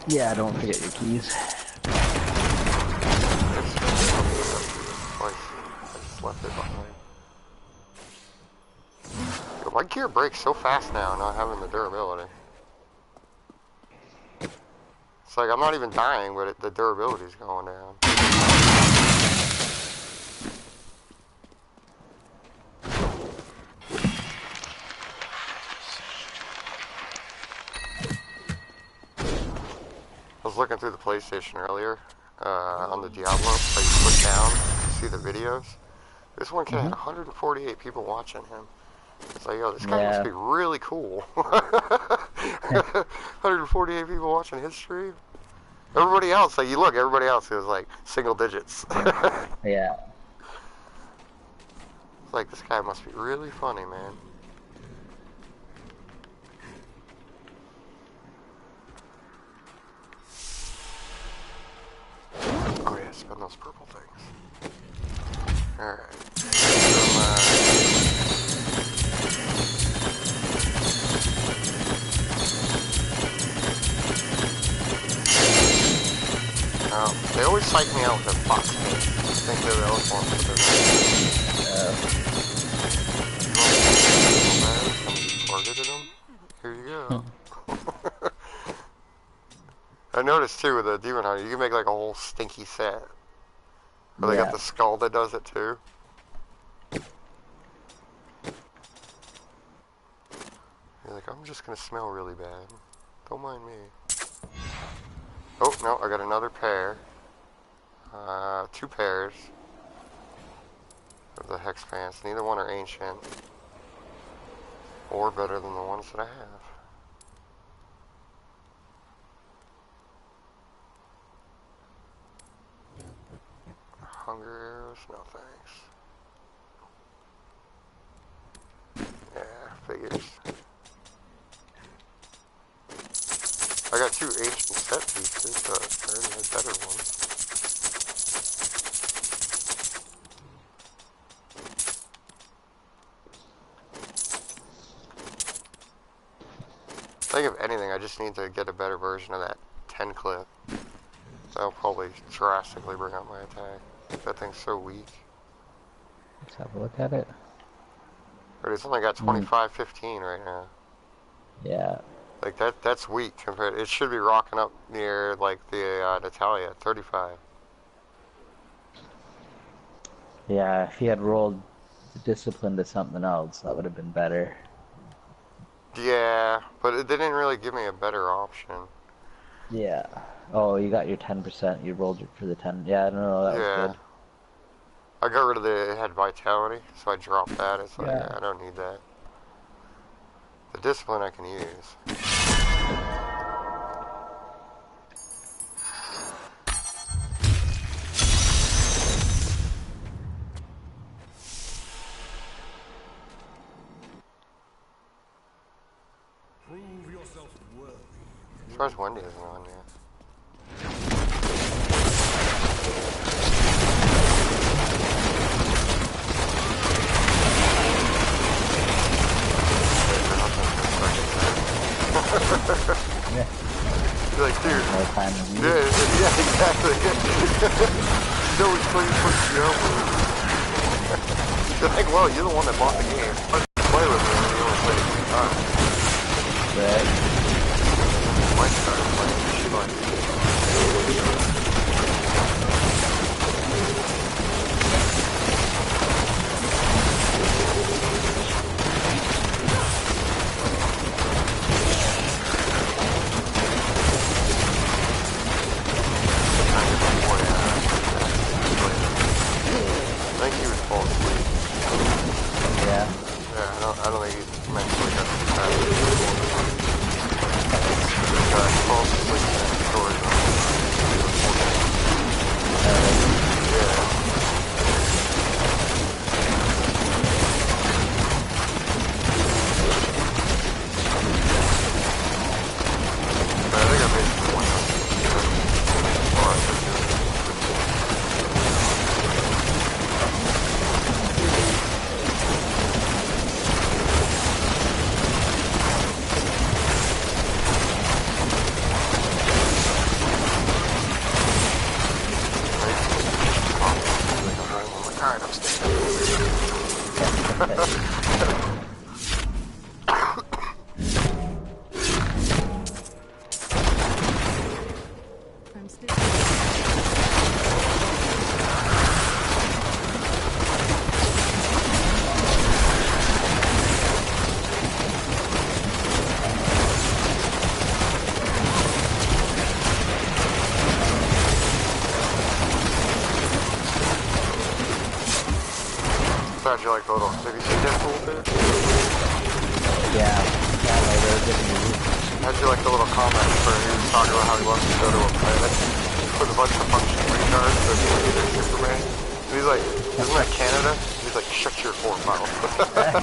Yeah, don't forget your keys. I just left it behind. Yo, my gear breaks so fast now, not having the durability. It's like I'm not even dying, but the durability's going down. I was looking through the PlayStation earlier, on the Diablo, how you click down to see the videos. This one kid had 148 people watching him. It's like, yo, this guy must be really cool. 148 people watching his stream. Everybody else, like, you look, everybody else is like single digits. Yeah. It's like, this guy must be really funny, man. Oh yeah, spend those purple things. Alright. They always psych me out with that box thing. I think they're the other ones, but they're not. Here you go. I noticed too with the Demon Hunter, you can make like a whole stinky set. Where they got the skull that does it too. You're like, I'm just gonna smell really bad. Don't mind me. Oh, no, I got another pair. 2 pairs of the Hex Pants. Neither one are ancient. Or better than the ones that I have. Hunger arrows? No thanks. Yeah, figures. I got 2 ancient set pieces, but I already had better ones. I think if anything, I just need to get a better version of that 10 clip. That'll probably drastically bring up my attack. That thing's so weak. Let's have a look at it. But it's only got 25-15 right now. Yeah. Like that's weak compared. It should be rocking up near like the Natalia 35. Yeah, if he had rolled discipline to something else, that would have been better. Yeah, but it didn't really give me a better option. Yeah. Oh, you got your 10%. You rolled it for the 10. Yeah, I don't know. That was good. I got rid of it had vitality, so I dropped that. It's like, yeah, I don't need that. The discipline I can use. Prove yourself worthy. As far as Wendy isn't on yet. Yeah. You're like, dude. No time to use. Yeah, exactly. No, he's playing for Diablo. You're like, well, you're the one that bought the game. Let's play with me, and you only play it 2 times. Right. Might start playing. She might. I think he would fall asleep. Yeah. Yeah, I don't think he's mentally got the capacity. Falls asleep in storage. Alright, I'm staying. I'm still. How'd you like the little, have you seen Deadpool too? Yeah, no, they're good movies. How'd you like the little comments where he was talking about how he wants to go to a planet with a bunch of functioning retards so he can be Superman? And he's like, isn't that Canada? He's like, shut your whore mouth. I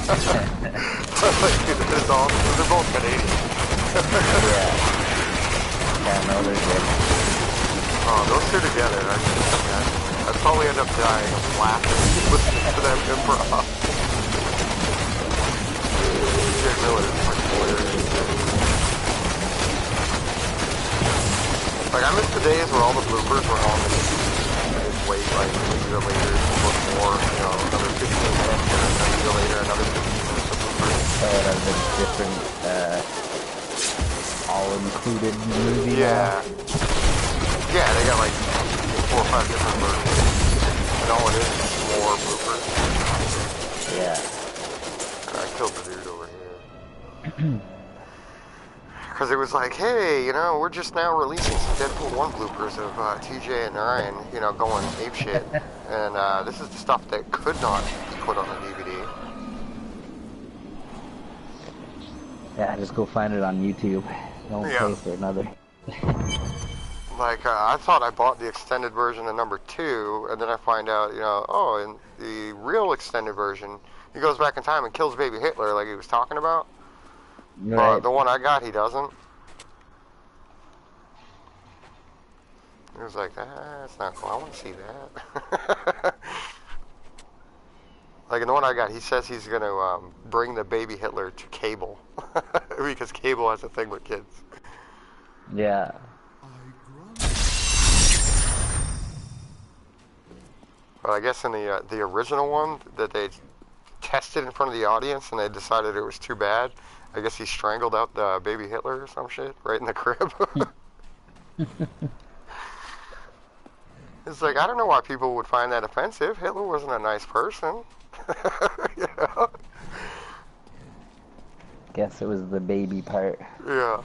was like, dude, this is awesome. They're both Canadian. Yeah. Yeah, no, they're good. Oh, those two together, I'd probably end up dying of laughing listening to them improv. Jay Miller is fucking hilarious. Like, I miss the days where all the bloopers were on wait, like, a year later, or more, you know, another 15 minutes, and then a year later, another 15 minutes of bloopers. Oh, that's a different, all-included movie. Yeah. Yeah, they got like 4 or 5 different versions. And all it is more bloopers. Yeah. I killed the dude over here. Because it was like, hey, you know, we're just now releasing some Deadpool 1 bloopers of TJ and Ryan, you know, going apeshit. And this is the stuff that could not be put on the DVD. Yeah, just go find it on YouTube. Don't pay for another. Like, I thought I bought the extended version of number 2, and then I find out, you know, oh, in the real extended version, he goes back in time and kills baby Hitler like he was talking about. Right. The one I got, he doesn't. He was like, that's not cool, I want to see that. Like, in the one I got, he says he's going to bring the baby Hitler to Cable. Because Cable has a thing with kids. Yeah. But I guess in the original one that they tested in front of the audience and they decided it was too bad, I guess he strangled out the baby Hitler or some shit right in the crib. It's like, I don't know why people would find that offensive. Hitler wasn't a nice person. You know? Guess it was the baby part. Yeah.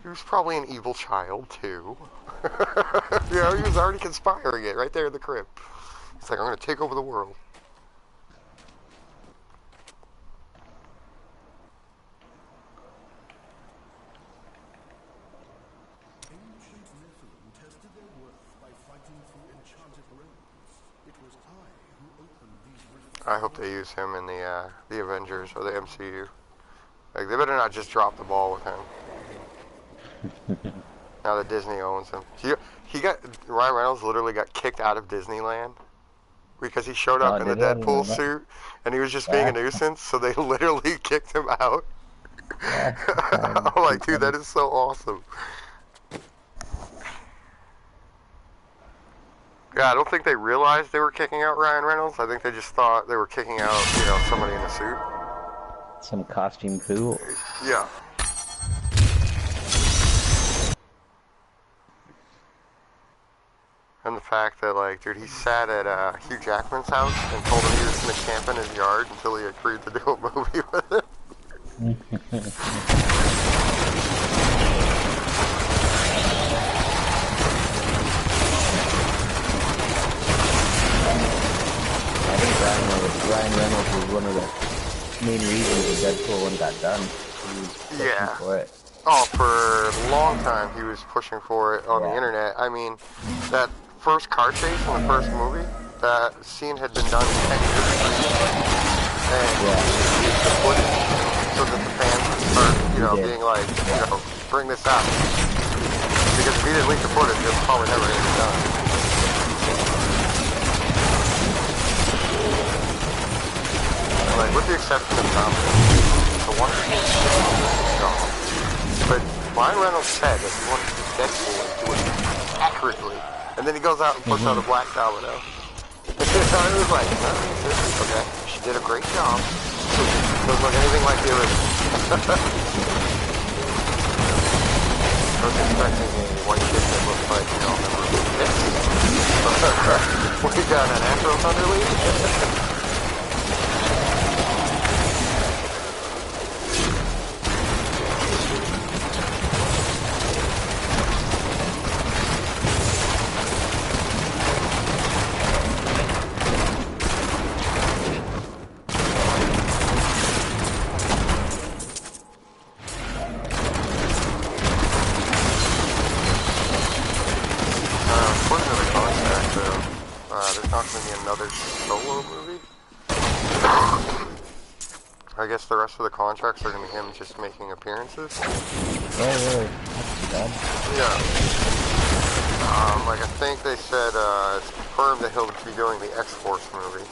He was probably an evil child, too. You know, he was already conspiring it right there in the crib. It's like, I'm going to take over the world. Ancient Nephilim tested their worth by fighting through enchanted realms. It was I who opened these rifts. I hope they use him in the Avengers or the MCU. Like, they better not just drop the ball with him. Now that Disney owns him. Ryan Reynolds literally got kicked out of Disneyland because he showed up in the Deadpool suit and he was just being a nuisance, so they literally kicked him out. I'm like, dude, that is so awesome. Yeah, I don't think they realized they were kicking out Ryan Reynolds. I think they just thought they were kicking out, you know, somebody in a suit. Some costume fool. Yeah. And the fact that, like, dude, he sat at Hugh Jackman's house and told him he was going to camp in his yard until he agreed to do a movie with him. I think Ryan Reynolds was one of the main reasons the Deadpool one got done. He was pushing for it. Oh, for a long time he was pushing for it on the internet. I mean, that first car chase in the first movie, that scene had been done 10 years ago. And he used the footage so that the fans would start, you know, being like, you know, bring this out. Because if he didn't leak the footage, it was probably never going to be done. Like, with the exception of Dominic, the one scene is gone. But Ryan Reynolds said that he wanted to do Deadpool and do it accurately. And then he goes out and puts out a black domino. I was like, okay, she did a great job. Doesn't look anything like the original. I was expecting a white chick that looked like, you know, member of the Kiss. We got an Afro Thunder Lady. I guess the rest of the contracts are going to be him just making appearances. Oh, really? That's too bad. Yeah. Like I think they said it's confirmed that he'll be doing the X-Force movie.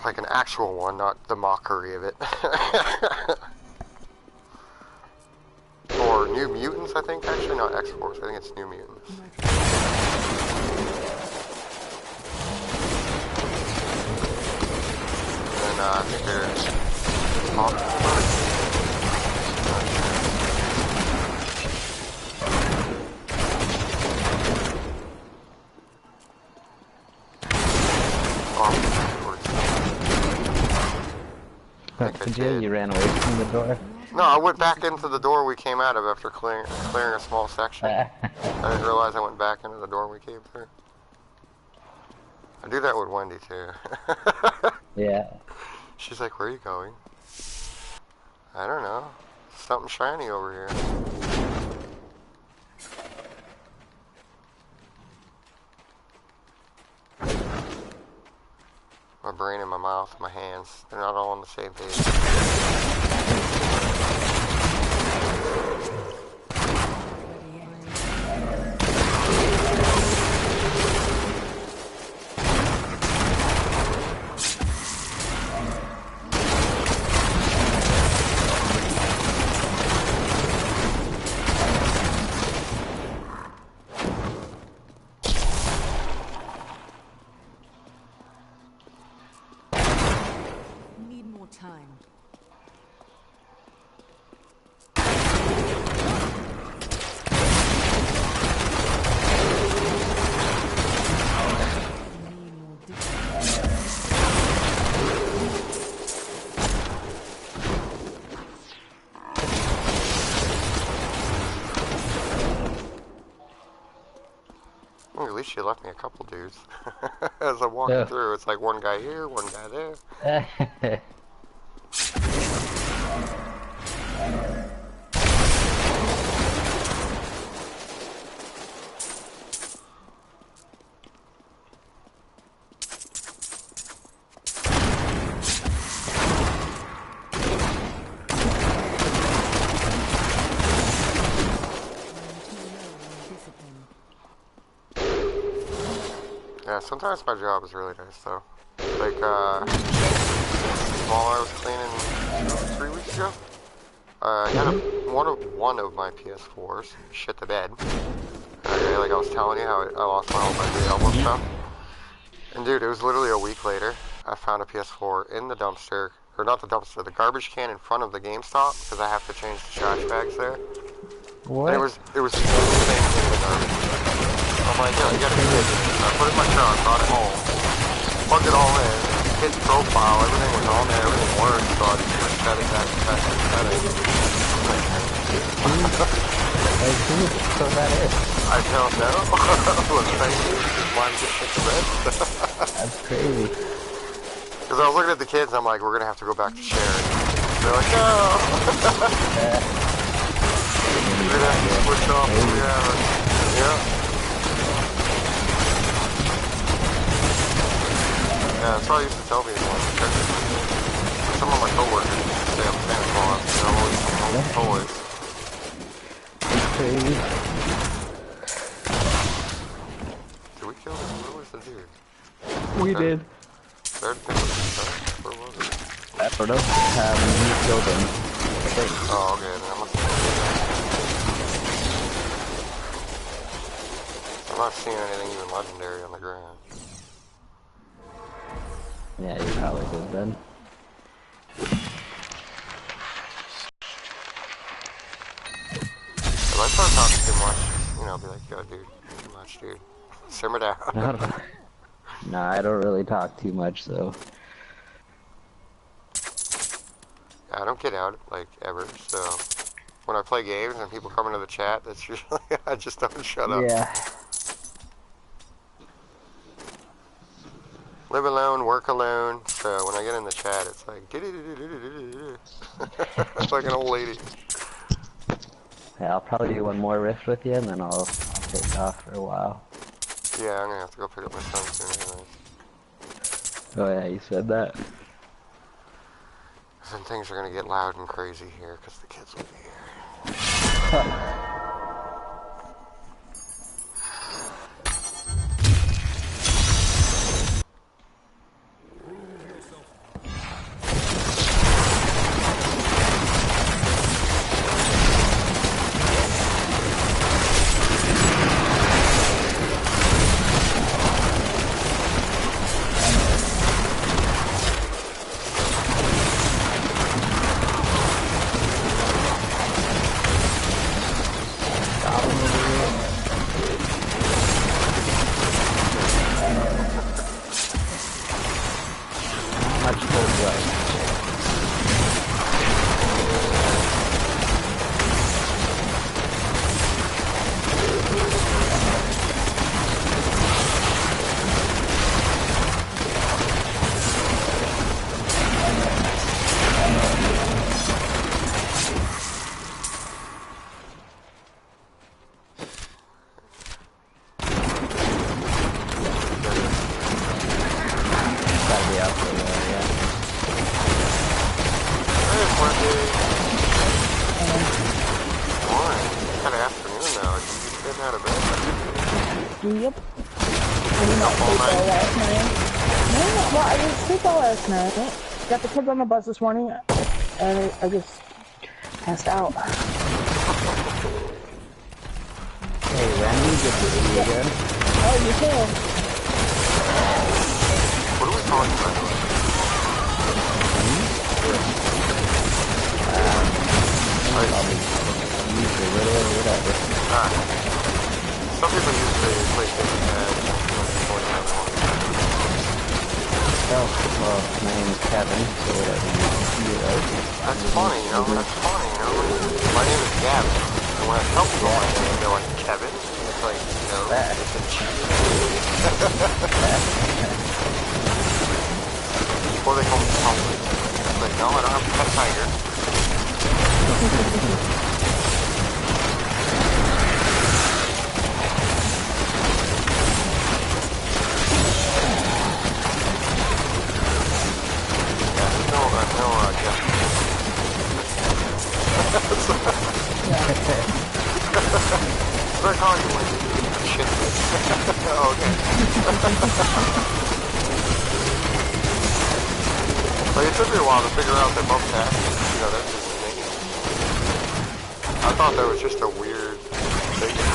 Like an actual one, not the mockery of it. Or New Mutants, I think. Actually, not X-Force. I think it's New Mutants. I think they're talking about it. You ran away from the door? No, I went back into the door we came out of after clearing a small section. I didn't realize I went back into the door we came through. I do that with Wendy too. Yeah. She's like, where are you going? I don't know. Something shiny over here. My brain in my mouth, my hands, they're not all on the same page. Time. Well, at least she left me a couple dudes. As I'm walking through, it's like one guy here, one guy there. Yeah, sometimes my job is really nice though. Like, while I was cleaning 3 weeks ago, I had one of my PS4s shit the bed. Okay, like I was telling you how I lost my old Diablo stuff. And dude, it was literally a week later, I found a PS4 in the dumpster, or not the dumpster, the garbage can in front of the GameStop, because I have to change the trash bags there. What? And it was the same thing in the garbage. I'm like, yo, you gotta be kidding me. I put it in my truck, brought it home, plugged it all in, hit profile, everything was on there, everything worked, so I just reset it back to setting. Like, who so that is? I don't know. Well, thank you. Just wanted to get shit to bed. That's crazy. Because I was looking at the kids, I'm like, we're gonna have to go back to sharing. They're like, no! We're gonna have to switch off. Yeah. Yeah, that's what I used to tell people. Some of my coworkers say I'm Santa Claus, and I'm always home with toys. Crazy. Did we kill him? Where was the dude? We did. Where was it? I don't know. We killed him. I think. Oh, okay. Then I must have... I'm not seeing anything even legendary on the ground. Yeah, you probably did then. If I start talking too much, you know, I'll be like, yo, dude, too much, dude. Simmer down. Nah, I don't really talk too much, so. I don't get out, like, ever, so when I play games and people come into the chat, that's usually, I just don't shut up. Yeah. Live alone, work alone, so when I get in the chat, it's like, it's like an old lady. Yeah, I'll probably do one more rift with you, and then I'll take off for a while. Yeah, I'm gonna have to go pick up my son soon anyways. Oh yeah, you said that. Then things are gonna get loud and crazy here, because the kids will be here. Yep. I did not sleep all last night. No, well, I didn't sleep all last night. Got the kids on the bus this morning, and I just passed out. Hey, Randy, good to see you again. Oh, you too. What are we calling about? Usually, whatever. Some people use the PlayStation as well, my name is Kevin, so whatever you like. That's funny, you know, that's funny, you know. My name is Gavin, and when I tell people my name, they're like, Kevin? It's like, you know, it's a cheat. Or they call me Tony. It's like, no, I don't have a pet tiger. What do I call you when you shit? Oh, okay. Like, it took me a while to figure out that most cats, you know, that's just me. I thought that was just a weird thing to say.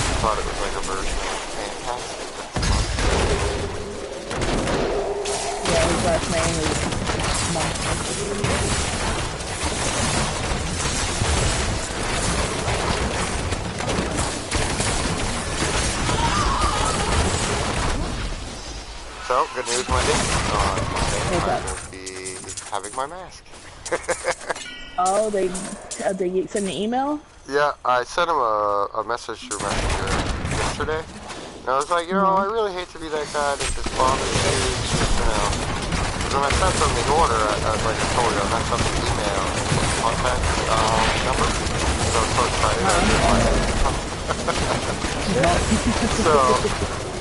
I thought it was like a version of fantastic. Yeah, his last name is Monster. So, good news, Wendy. On Monday, I will be having my mask. Oh, they sent an email? Yeah, I sent him a message through Messenger yesterday. And I was like, you know, I really hate to be that guy that just bothers you, you know. When I sent them the order, like I told you, I sent them the email and the contact number. So I was so excited. So,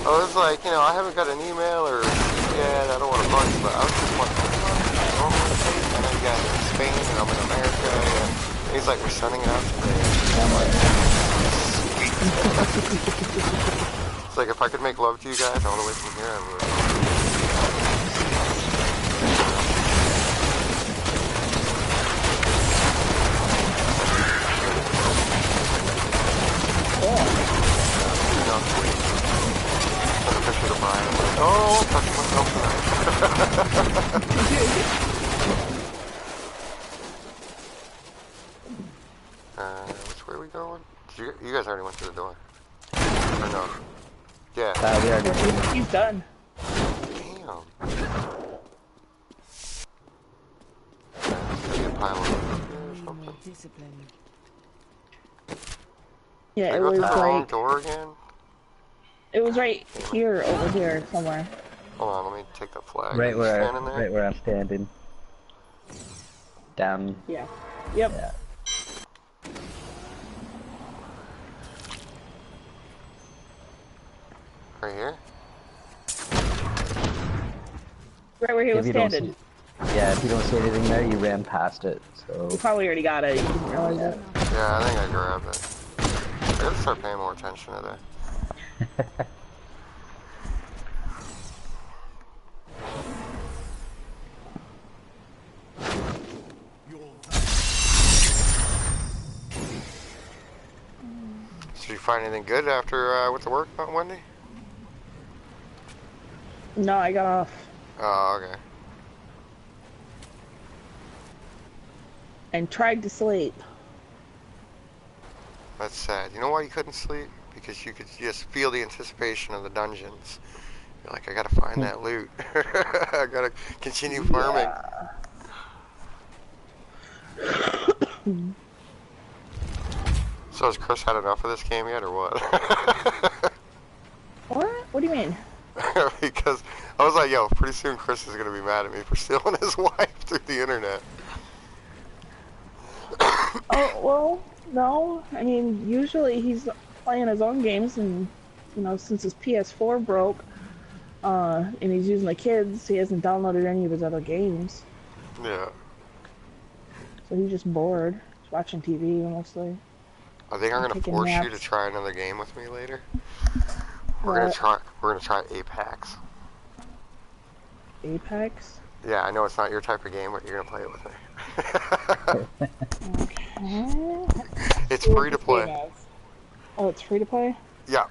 I was like, you know, I haven't got an email or yet, I don't want to bug you, but I was just wondering, normally take, and then guys in Spain, and I'm in America, and he's like, we're sending it out today. And I'm like, sweet. It's like, if I could make love to you guys all the way from here, I would. going? You guys already went to the door. Or no? Yeah. We already did. He's done. Damn. Maybe a pile of or something. Discipline. Yeah, Did I it go was through the wrong like door again? it was right here, over here somewhere. Hold on, let me take the flag. Right where standing there? I'm standing. Down. Yeah. Yep. Yeah. Right here? Right where he was If you don't standing. Yeah, if you don't see anything there, you ran past it. So. You probably already got it. You didn't realize it. Yeah, I think I grabbed it. I gotta start paying more attention to that. Did you find anything good after with the work, Wendy? No, I got off. Oh, okay. And tried to sleep. That's sad. You know why you couldn't sleep? Because you could just feel the anticipation of the dungeons. You're like, I gotta find that loot. I gotta continue farming. Yeah. So has Chris had enough of this game yet, or what? What? What do you mean? Because I was like, yo, pretty soon Chris is gonna be mad at me for stealing his wife through the internet. Oh, well, no. I mean, usually he's playing his own games, and, you know, since his PS4 broke, and he's using the kids, he hasn't downloaded any of his other games. Yeah. So he's just bored. He's watching TV, mostly. I think I'm gonna Taking force you naps. to try another game with me later. What? We're gonna try Apex. Apex? Yeah, I know it's not your type of game, but you're gonna play it with me. Okay. It's free to play. Oh, it's free to play? Yeah.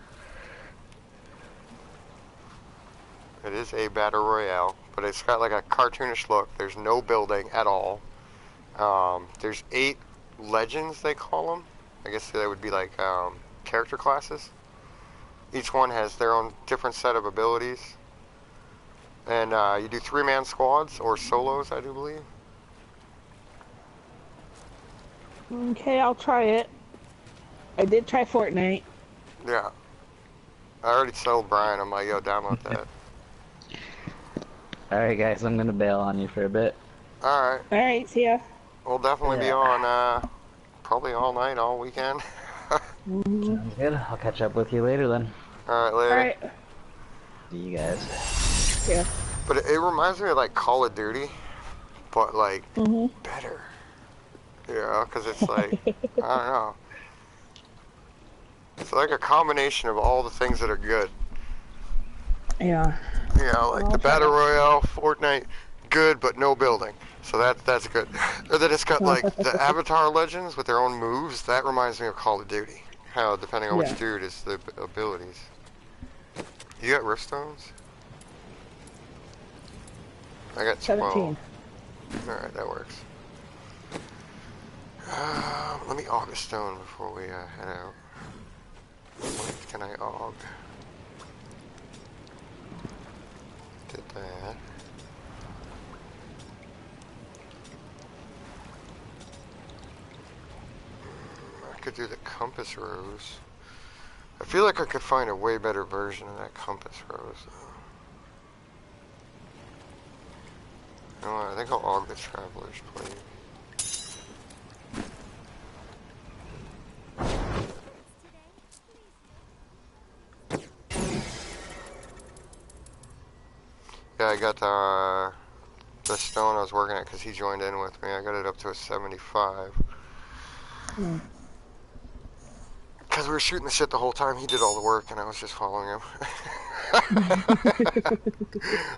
It is a battle royale, but it's got like a cartoonish look. There's no building at all. There's 8 legends, they call them. I guess they would be like character classes. Each one has their own different set of abilities. And you do 3-man squads or solos, I do believe. Okay, I'll try it. I did try Fortnite. Yeah. I already told Brian, I'm like, yo, download that. Alright, guys, I'm gonna bail on you for a bit. Alright. Alright, see ya. We'll definitely be on probably all night, all weekend. Sounds good. I'll catch up with you later then. Alright, later. Alright. See you guys. Yeah. But it reminds me of like Call of Duty, but like better. Yeah, because it's like, I don't know. It's like a combination of all the things that are good. Yeah. You know, like the Battle Royale, Fortnite, good but no building. So that's good. Or then it's got like the Avatar Legends with their own moves. That reminds me of Call of Duty. How depending on which dude is the abilities. You got Riftstones? I got 12. 17. Alright, that works. Let me aug a stone before we head out. What can I aug? Did that. I could do the compass rose. I feel like I could find a way better version of that compass rose. You know what, I think I'll aug the Traveler's Plate. Yeah, I got the stone I was working at because he joined in with me. I got it up to a 75. Because we were shooting the shit the whole time. He did all the work and I was just following him. I'm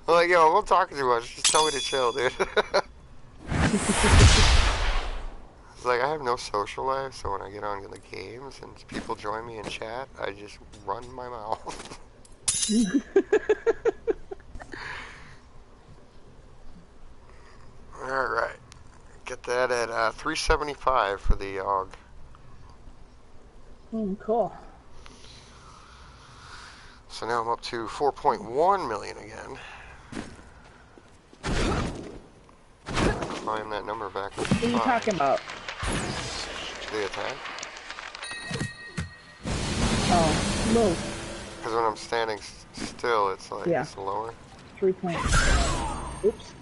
like, yo, I'm talking too much. Just tell me to chill, dude. It's like, I have no social life, so when I get onto the games and people join me in chat, I just run my mouth. Alright. Get that at 375 for the AUG. Cool. So now I'm up to 4.1 million again. Climb that number back. What are you talking about? The attack. Oh, move. Because when I'm standing still, it's like it's lower. 3 point. Oops.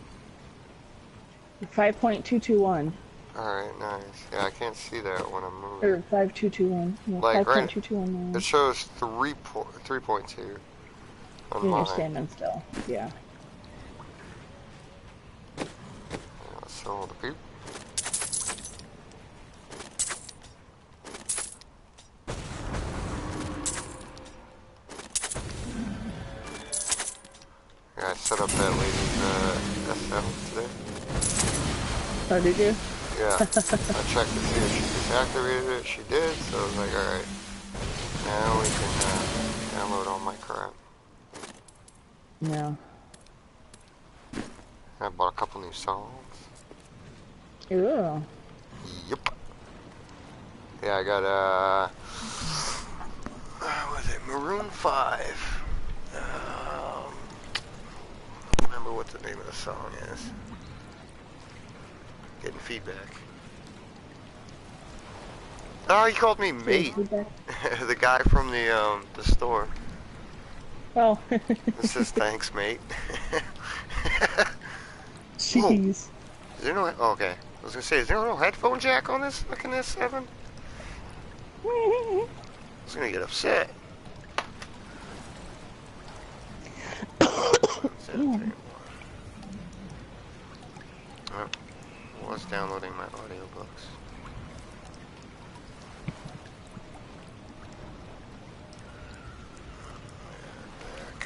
5.221. Alright, nice. Yeah, I can't see that when I'm moving. Or 5221. Yeah, Like, 5.221. It shows 3.2 on mine. You're standing still. Yeah. So the poop. Yeah, I set up that lady's S7 today. Oh, did you? Yeah. I checked to see if she deactivated it. She did, so I was like, alright. Now we can download all my crap. Yeah. I bought a couple new songs. Ooh. Yep. Yeah, I got, what was it? Maroon 5. I don't remember what the name of the song is. Getting feedback. Oh, he called me mate. The guy from the store. Oh. This is thanks, mate. Jeez. Is there no? Oh, okay. I was gonna say, is there no headphone jack on this fucking S7? I was gonna get upset. I was downloading my audiobooks.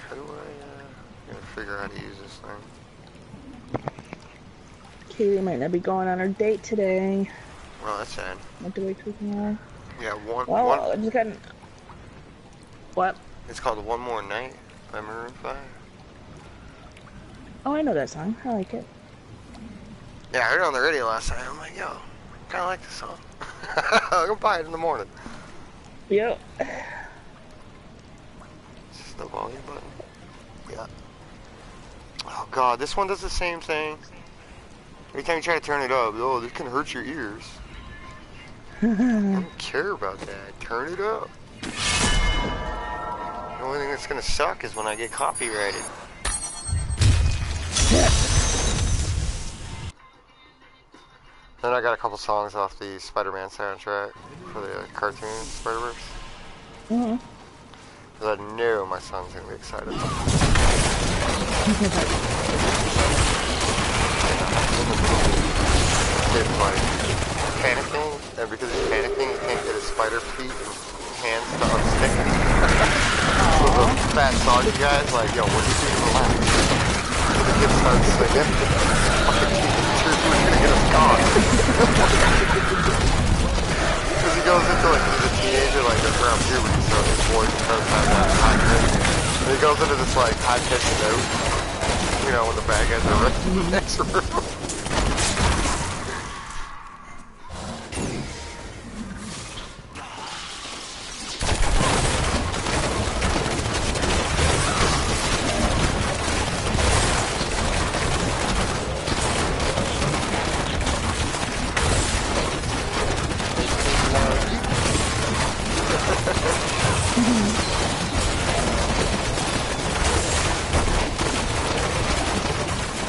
How do I gotta figure out how to use this thing? Katie might not be going on her date today. Well, that's sad. What do we tweak more? Yeah, one. I just got. What? It's called One More Night by Maroon 5. Oh, I know that song. I like it. Yeah, I heard it on the radio last night. I'm like, yo, kind of like this song. I'm gonna buy it in the morning. Yep. Is this the volume button? Yeah. Oh god, this one does the same thing. Every time you try to turn it up, oh, this can hurt your ears. I don't care about that. Turn it up. The only thing that's gonna suck is when I get copyrighted. Then I got a couple songs off the Spider-Man soundtrack for the cartoon Spider-Verse. Mm-hmm. Because I know my son's gonna be excited. It's like panicking, and because he's panicking, he can't get his spider feet and hands to unstick. So the fat soggy guy's like, yo, what are you doing? Relax. So the kid starts singing. Fucking teacher's gonna get us gone. Because he goes into like, he's a teenager, like that's around puberty, so his voice does have that high pitch. And he goes into this like high pitched note, you know, when the bad guys are in the next room.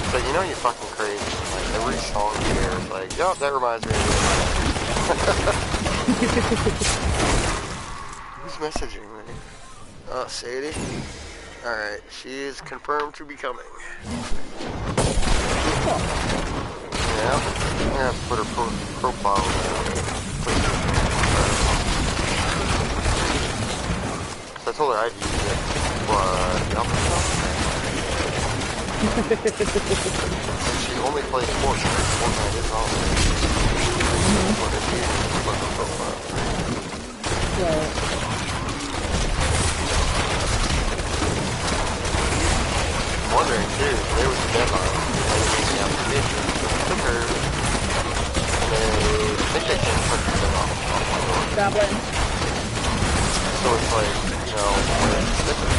So you know you're fucking crazy. Like every song you hear is like, yup, that reminds me of you. Who's messaging me? Oh, Sadie. Alright, she is confirmed to be coming. Yeah, I'm gonna have to put her profile down. So I told her I'd use it. She only plays Fortnite. Fortnite is awesome. What is she? What's her profile? Right. I'm wondering too, there was a deadline. They made the application. So we took her. And I think they can't put her off. Goblin. So it's like, you know, it's different.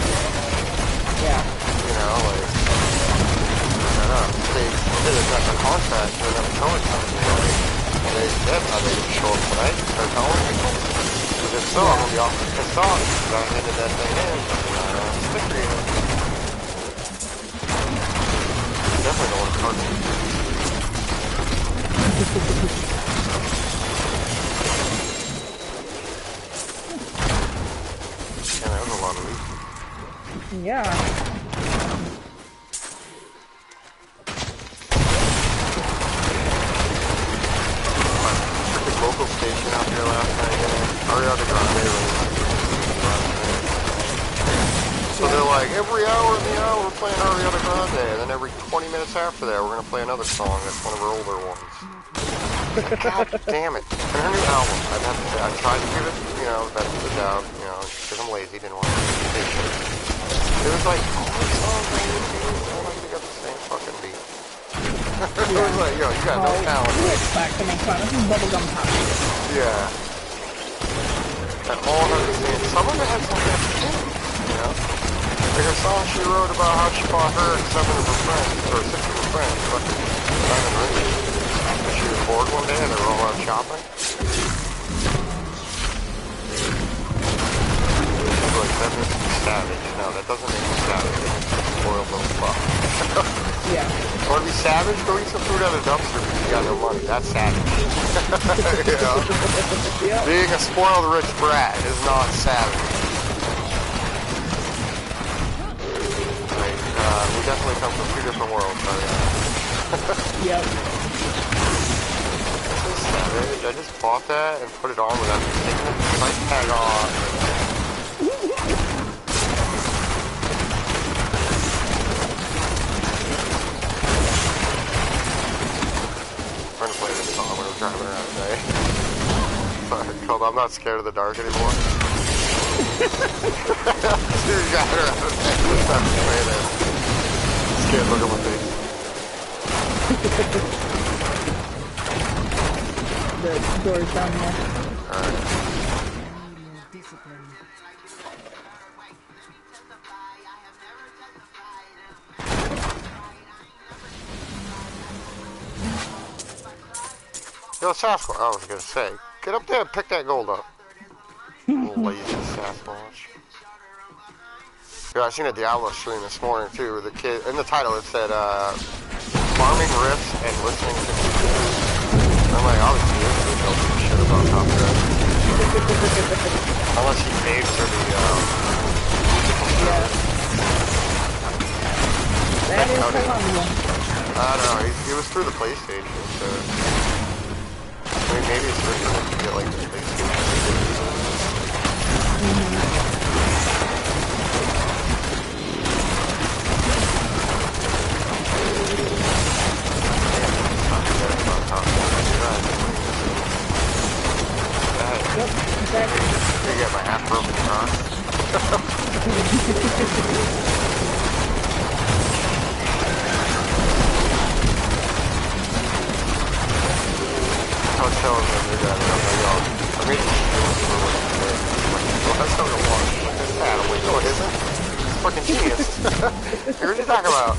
Yeah. You know, like, I don't know. They did it at the contract, they never told us something. Like, they said how they didn't show up tonight, they're telling people. Because if so, I'm going to be awfully pissed off, because I handed that thing in, sticker you. Definitely don't want to target you. Yeah, that was a lot of leaks. Yeah. Local station out here last night, Ariana Grande released last night. So they're like, every hour in the hour we're playing Ariana Grande, and then every 20 minutes after that we're going to play another song that's one of her older ones. God damn it. And her new album, I'd have to say, I tried to give it, you know, the benefit of the doubt, you know, because I'm lazy, didn't want to take it. It was like, all the songs I need to do, all I could get the same fucking beat. It was like, yo, you got no talent. You expect to make fun of some bubblegum pop. Yeah. And all her singing, some of it had some good shit, you know? Like her song she wrote about how she bought her and 7 of her friends, or 6 of her friends, fucking Simon Rich. And she was bored one day and they were all out shopping. She's like, that makes me savage. No, that doesn't make me savage. It makes me spoiled little fuck. Yeah. Want to be savage? Go eat some food out of the dumpster because you got no money. That's savage. You know? Yep. Being a spoiled rich brat is not savage. Like, we definitely come from 2 different worlds, so yeah. Yep. This is savage. I just bought that and put it on without taking the price tag off. I'm gonna play this song when I'm driving around today. Called I'm Not Scared of the Dark Anymore. Dude, driving around today. Let's not play this. Scared look at my face. The door's down there. Alright. Yo, Sasquatch, I was gonna say, get up there and pick that gold up. Lazy Sasquatch. Yo, I seen a Diablo stream this morning too, where the kid, in the title it said, farming riffs and listening to music. I'm like, obviously this dude knows some shit about copyright. Unless he paid for the, Yeah. That is Columbia. I don't know, he was through the PlayStation, so... I mean, maybe it's different if you get, like, the PlayStation. Yep, exactly. I get my half broken cross. I was telling them that, I made these videos for what you did. Well, that's not gonna watch. Look at that. I'm like, no, it isn't. It's fucking genius. What are you talking about?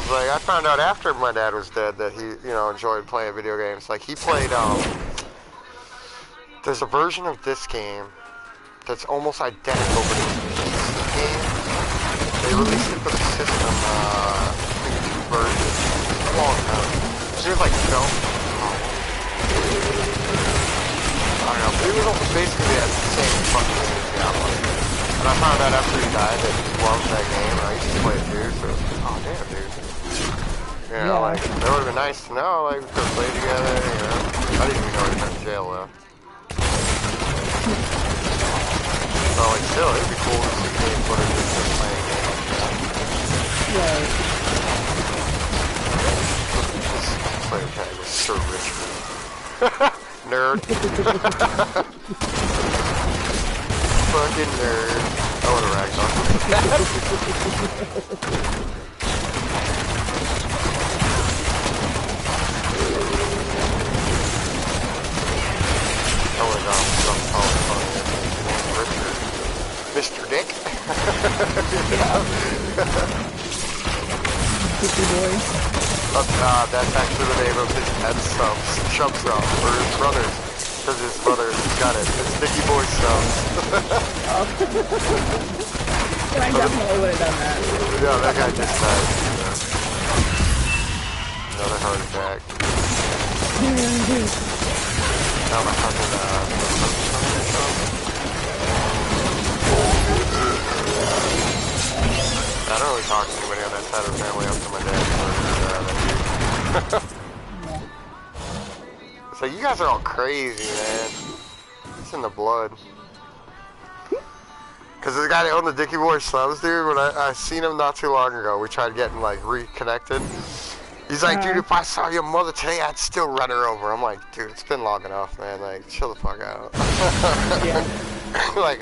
Like, I found out after my dad was dead that he, you know, enjoyed playing video games. Like, he played, there's a version of this game that's almost identical, but it's a game. They released it for the system, version a long time. It was like film. I don't know, but it was basically the same fucking thing as Diablo. And I found out after he died that he loved that game, and I used to play it too, so, oh damn, dude. You know, like, that would have been nice to know, like, we could play together, you know. I didn't even know he was in jail, though. So, like, still, it'd be cool to see game footage of just playing games, you know? Right. This player tag is so rich. Nerd. Fucking nerd. I would have ragged on. Dicky boy. That's actually the name of his pet subs, Chub Sub, or his brothers. Because his brother got it. It's Dicky Boy Subs. I definitely would have done that. Yeah, that guy just died. Another heart attack. Now my fucking, I don't really talk to anybody on that side of the family up to my dad. It's like, you guys are all crazy, man. It's in the blood. Because the guy that owned the Dicky Boy Subs, dude, when I seen him not too long ago, we tried getting, like, reconnected. He's like, dude, if I saw your mother today, I'd still run her over. I'm like, dude, it's been long enough, man. Like, chill the fuck out. Like,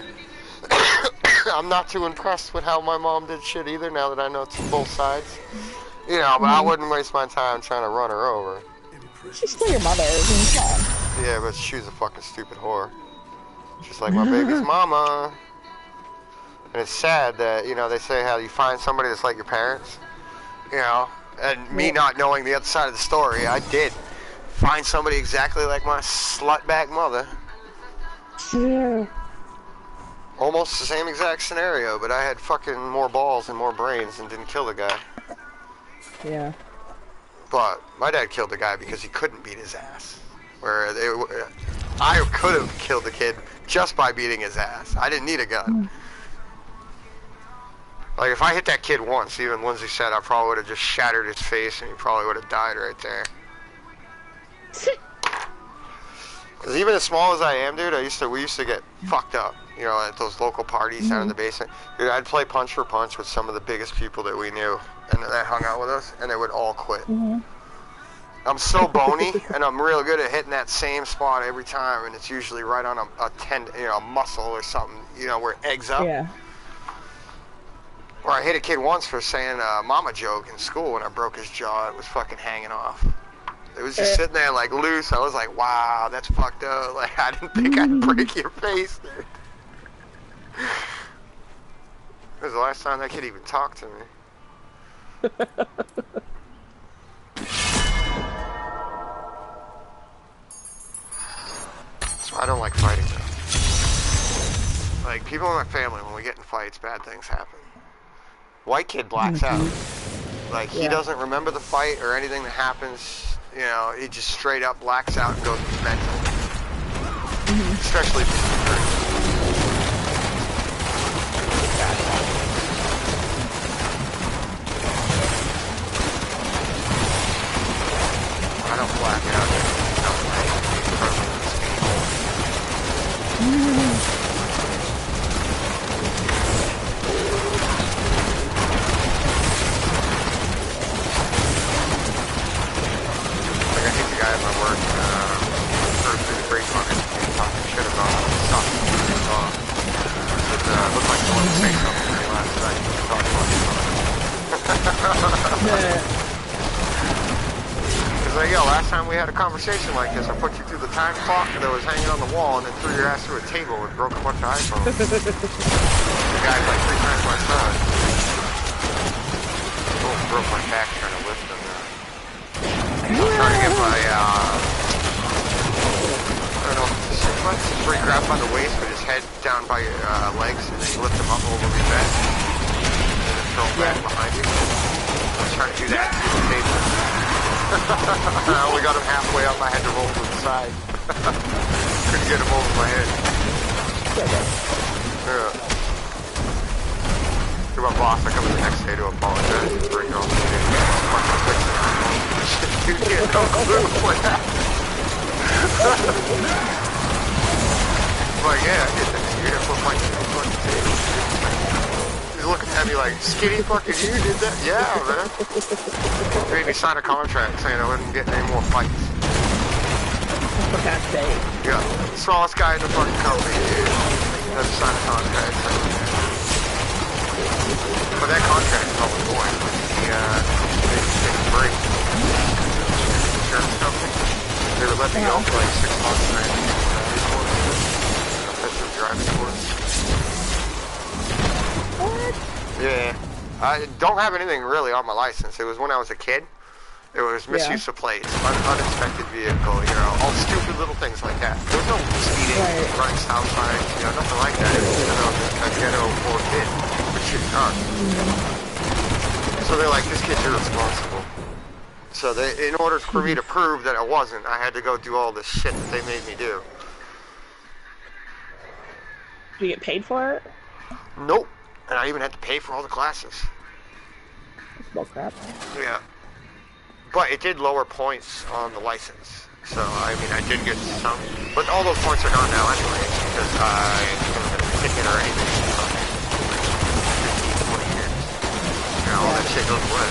I'm not too impressed with how my mom did shit either, now that I know it's both sides. You know, but I wouldn't waste my time trying to run her over. She's still your mother, isn't she? Yeah, but she was a fucking stupid whore. Just like my baby's mama. And it's sad that, you know, they say how you find somebody that's like your parents, you know, and me not knowing the other side of the story, I did find somebody exactly like my slutbag mother. Yeah. Almost the same exact scenario, but I had fucking more balls and more brains and didn't kill the guy. Yeah. But my dad killed the guy because he couldn't beat his ass. Where I could have killed the kid just by beating his ass. I didn't need a gun. Like, if I hit that kid once, even Lindsay said, I probably would have just shattered his face and he probably would have died right there. Because even as small as I am, dude, we used to get fucked up, you know, at those local parties down in the basement. Dude, I'd play punch for punch with some of the biggest people that we knew and that hung out with us, and they would all quit. I'm so bony, and I'm real good at hitting that same spot every time, and it's usually right on a tendon, you know, a muscle or something, you know, where it eggs up. Yeah. Or I hit a kid once for saying a mama joke in school, and I broke his jaw. It was fucking hanging off. It was just sitting there like loose. I was like, wow, that's fucked up. Like, I didn't think I'd break your face, dude. It was the last time that kid even talked to me. So I don't like fighting though. Like, people in my family, when we get in fights, bad things happen. White kid blacks out. Like, he doesn't remember the fight or anything that happens. You know, he just straight up blacks out and goes mental. Especially if he's hurt. I don't black out. At my work, heard through the grapevine, talking shit about stuff. It looked like someone was saying something to me last night. Talking about It's like, yo, last time we had a conversation like this, I put you through the time clock that was hanging on the wall and then threw your ass through a table and broke a bunch of iPhones. The guy's like 3 times my size. Oh, broke my back trying to lift him. I'm trying to get my, I don't know, sequence, where you grab him by the waist with his head down by your legs, and then you lift him up over your back, and then throw him back behind you. I was trying to do that through the table. We got him halfway up, I had to roll to the side. Couldn't get him over my head. Yeah. To my boss, I come in the next day to apologize for breaking off the table. Fucking fixing it. Dude, you had no clue what happened. Like, yeah, I did that. You're gonna put my fucking table. He's looking at me like, skinny fucking you did that? Yeah, man. They made me sign a contract saying I wouldn't get any more fights. For God's sake. Yeah. Smallest guy in the fucking company, dude. Had to sign a contract. But that contract is always going. They take a break. Insurance company. They would let me go for like 6 months and I had to take a driving course. What? Yeah. I don't have anything really on my license. It was when I was a kid. It was misuse of plates, unexpected vehicle, you know, all stupid little things like that. There was no speeding, running stop signs, you know, nothing like that. It was, you know, just a ghetto poor kid with shitty cars. So they're like, this kid's irresponsible. So they, in order for me to prove that I wasn't, I had to go do all this shit that they made me do. Do you get paid for it? Nope. And I even had to pay for all the classes. That's bull crap. Yeah. But it did lower points on the license. So, I mean, I did get some. But all those points are gone now anyway, because I didn't get a ticket or anything for 15, 20 years. Now all that shit goes away.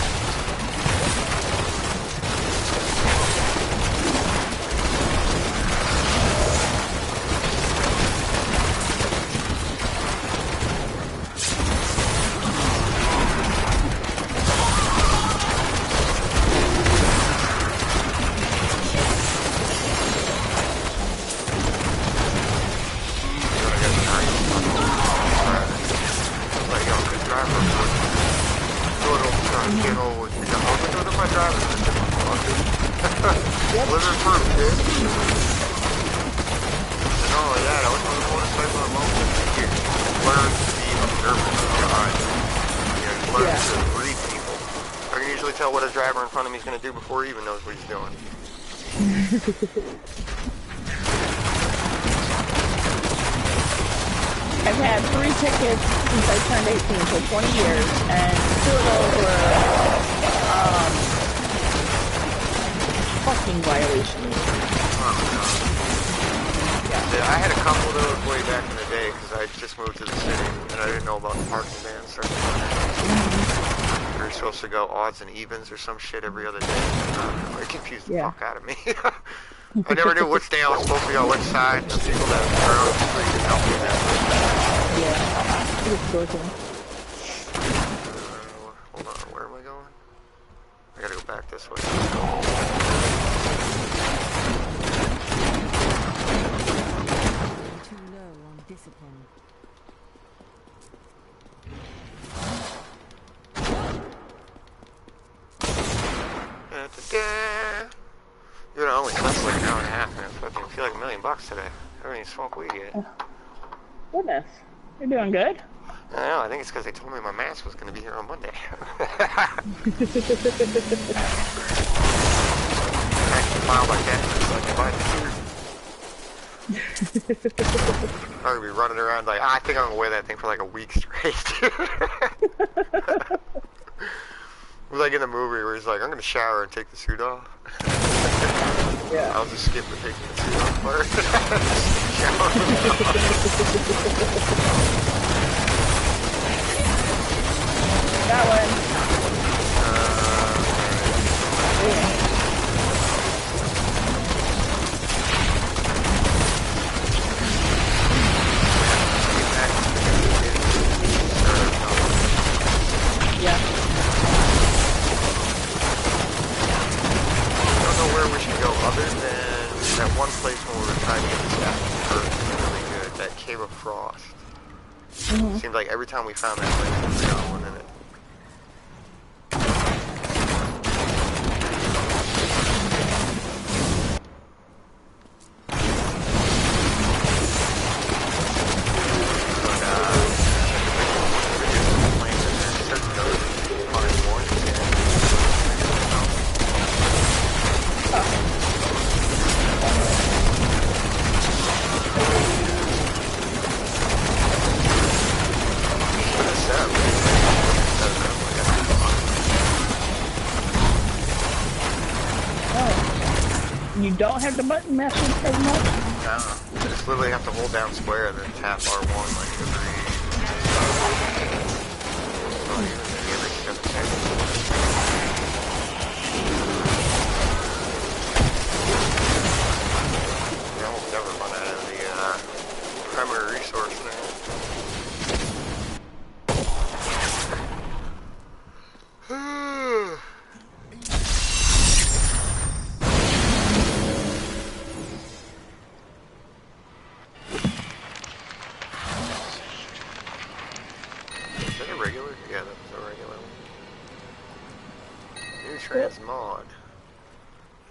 Before he even knows what he's doing. I've had 3 tickets since I turned 18, so 20 years, and 2 of those were fucking violations. Yeah, I had a couple of those way back in the day because I just moved to the city and I didn't know about the parking ban. We were supposed to go odds and evens or some shit every other day. It confused the fuck out of me. I never knew which day I was supposed to be on which side. The people that were around the street could help me with that. Yeah, it was broken. Hold on, where am I going? I gotta go back this way. Too low on discipline. You're the only clips like an hour and a half, man. I fucking feel like $1 million today. I don't even smoke weed yet. Goodness. You're doing good. I don't know, I think it's because they told me my mask was going to be here on Monday. I actually filed my taxes so I can buy the suit. I'm going to be running around like, I think I'm going to wear that thing for like a week straight. It was like in the movie where he's like, I'm going to shower and take the suit off. Yeah. I'll just skip the taking the suit off part. Shower. That one. Yeah. I don't know where we should go other than that one place when we were trying to get the staff really good, that Cave of Frost. Seemed like every time we found that place, we found one in it. You don't have the button mashing as much? No, you just literally have to hold down square and then tap R1 like every... You almost never run out of the primary resource now. Pez mod.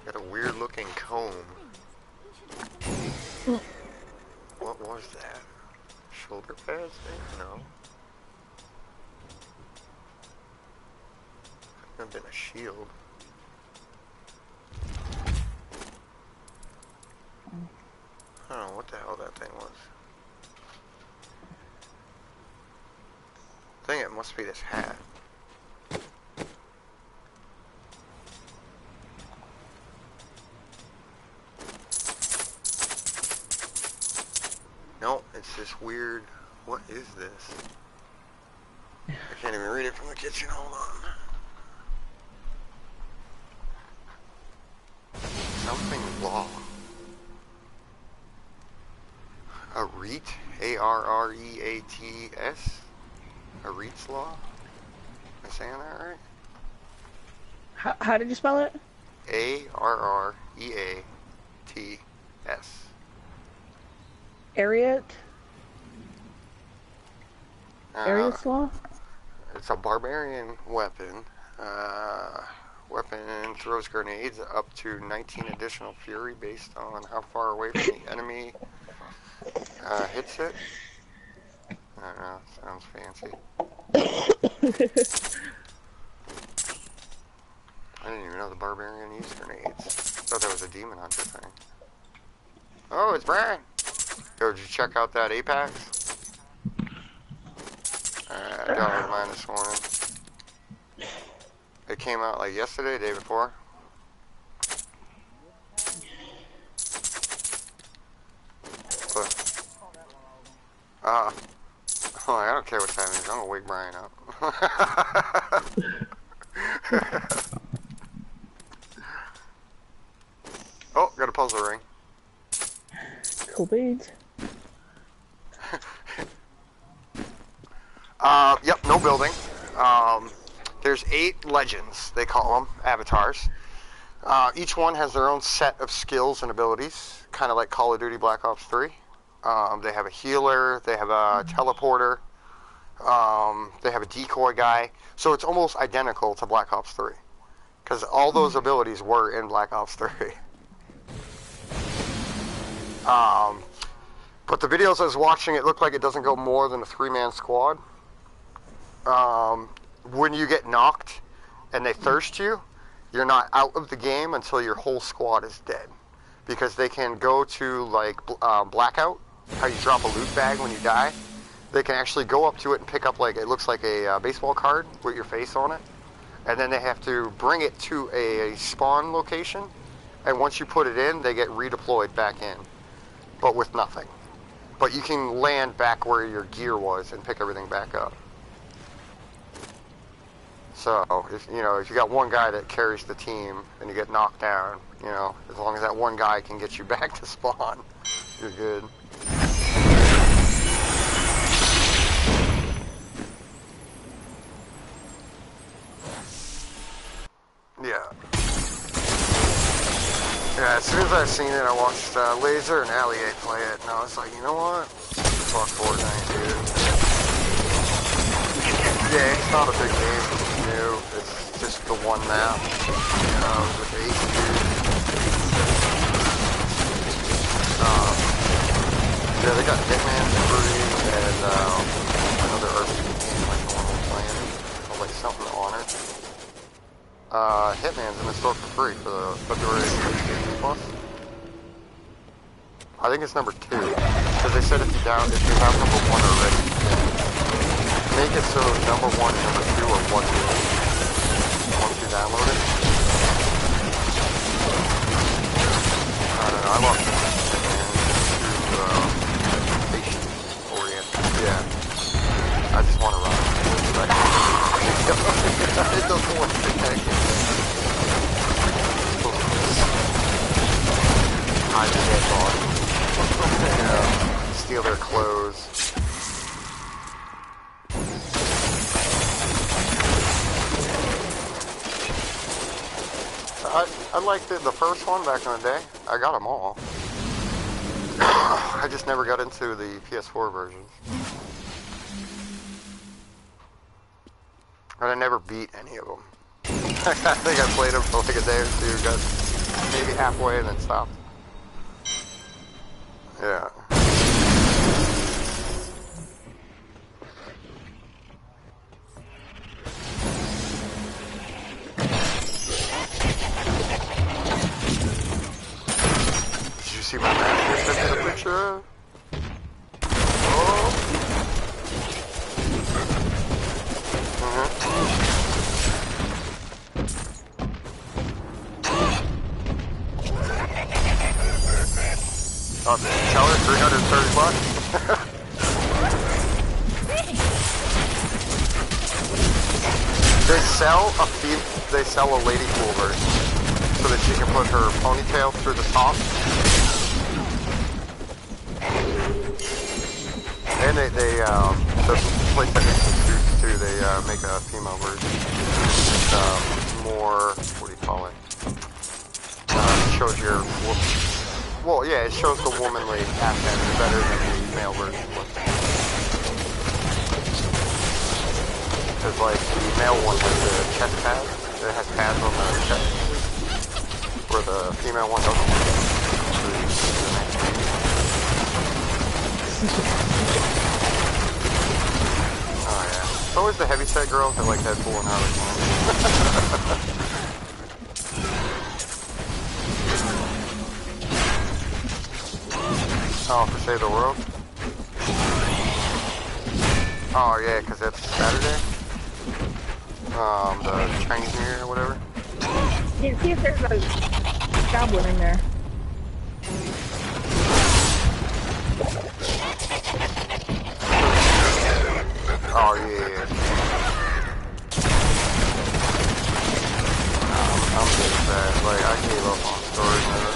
Got a weird looking comb. What was that? Shoulder pads there? No. Couldn't have been a shield. I don't know what the hell that thing was. I think it must be this hat. No, it's this weird... What is this? I can't even read it from the kitchen. Hold on. Something law. A REAT? A-R-R-E-A-T-S? A REAT's law? Am I saying that right? How did you spell it? A-R-R-E-A-T-S. Ariat? Ariat's Law? It's a barbarian weapon. Weapon throws grenades up to 19 additional fury based on how far away from the enemy hits it. I don't know, sounds fancy. I didn't even know the barbarian used grenades. Thought that was a demon hunter thing. Oh, it's Brian! Yo, did you check out that Apex? I got mine this morning. It came out like yesterday, day before. But, oh, I don't care what time it is. I'm gonna wake Brian up. Oh, got a puzzle ring. Cool beans. Yep, no building. There's 8 legends, they call them, avatars. Each one has their own set of skills and abilities, kind of like Call of Duty Black Ops 3. They have a healer, they have a teleporter, they have a decoy guy. So it's almost identical to Black Ops 3. Because all those abilities were in Black Ops 3. But the videos I was watching, it looked like it doesn't go more than a 3-man squad. When you get knocked and they thirst you, you're not out of the game until your whole squad is dead. Because they can go to, like, blackout, how you drop a loot bag when you die. They can actually go up to it and pick up, like, it looks like a baseball card with your face on it. And then they have to bring it to a spawn location. And once you put it in, they get redeployed back in. But with nothing. But you can land back where your gear was and pick everything back up. So, if you got one guy that carries the team and you get knocked down, as long as that one guy can get you back to spawn, you're good. Yeah. Yeah, as soon as I seen it, I watched Laser and Allier play it, and I was like, you know what? Fuck Fortnite, dude. Yeah, it's not a big game, it's new, it's just the one map, with 8 dudes. Yeah, they got Hitman, Free, and another RPG game like the one we're playing, called like something Honor. Hitman's in the store for free for the February PlayStation Plus. I think it's number 2, because they said if you have number 1 already, make it so number 1 and number 2 are one game once you download it. I don't know, I love Hitman too patient-oriented. Yeah. I just want to run. It doesn't want to protect you. Hide the dead body. Steal their clothes. I liked the first one back in the day. I got them all. I just never got into the PS4 versions. And I never beat any of them. I think I played him for like a day or two, got maybe halfway and then stopped. Yeah. Did you see my master sent me the picture of? Oh. Oh, tell her 330 bucks. They sell a lady cool version so that she can put her ponytail through the top. And the place that makes the suits too, they make a female version. It's more, what do you call it? Shows your, well, yeah, it shows the womanly aspect better than the male version would. Because, like, the male one has the chest pads. It has pads on the chest. Where the female one doesn't. Oh, yeah. It's always the heavyset girls that like Deadpool and Harley Quinn. Oh, for Save the World? Oh, yeah, because it's Saturday? The Chinese New Year or whatever? Yeah, see if there's a goblin in there. Oh, yeah. I'm just sad. Like, I gave up on story mode.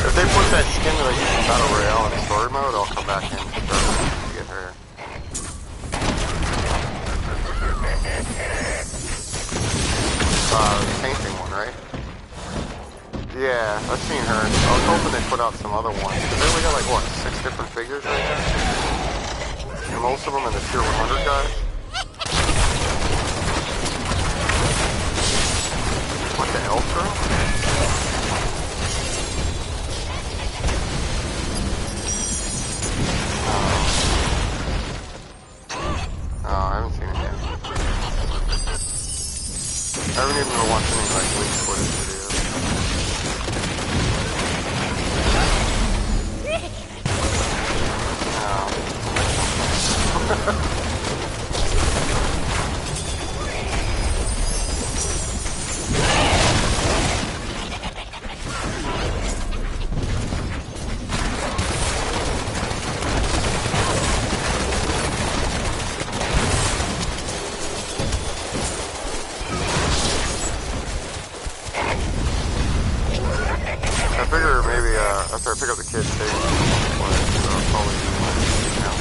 If they put that skin that I used in Battle Royale in story mode, I'll come back in to get her. The painting one, right? Yeah, I've seen her. I was hoping they put out some other ones. Because they only got like, what, 6 different figures right now? And most of them in the tier 100 guys. What the elf girl? Oh, I haven't seen it yet. I haven't even been watching any like leaked footage videos. I figure maybe after I pick up the kids, they will probably do my account.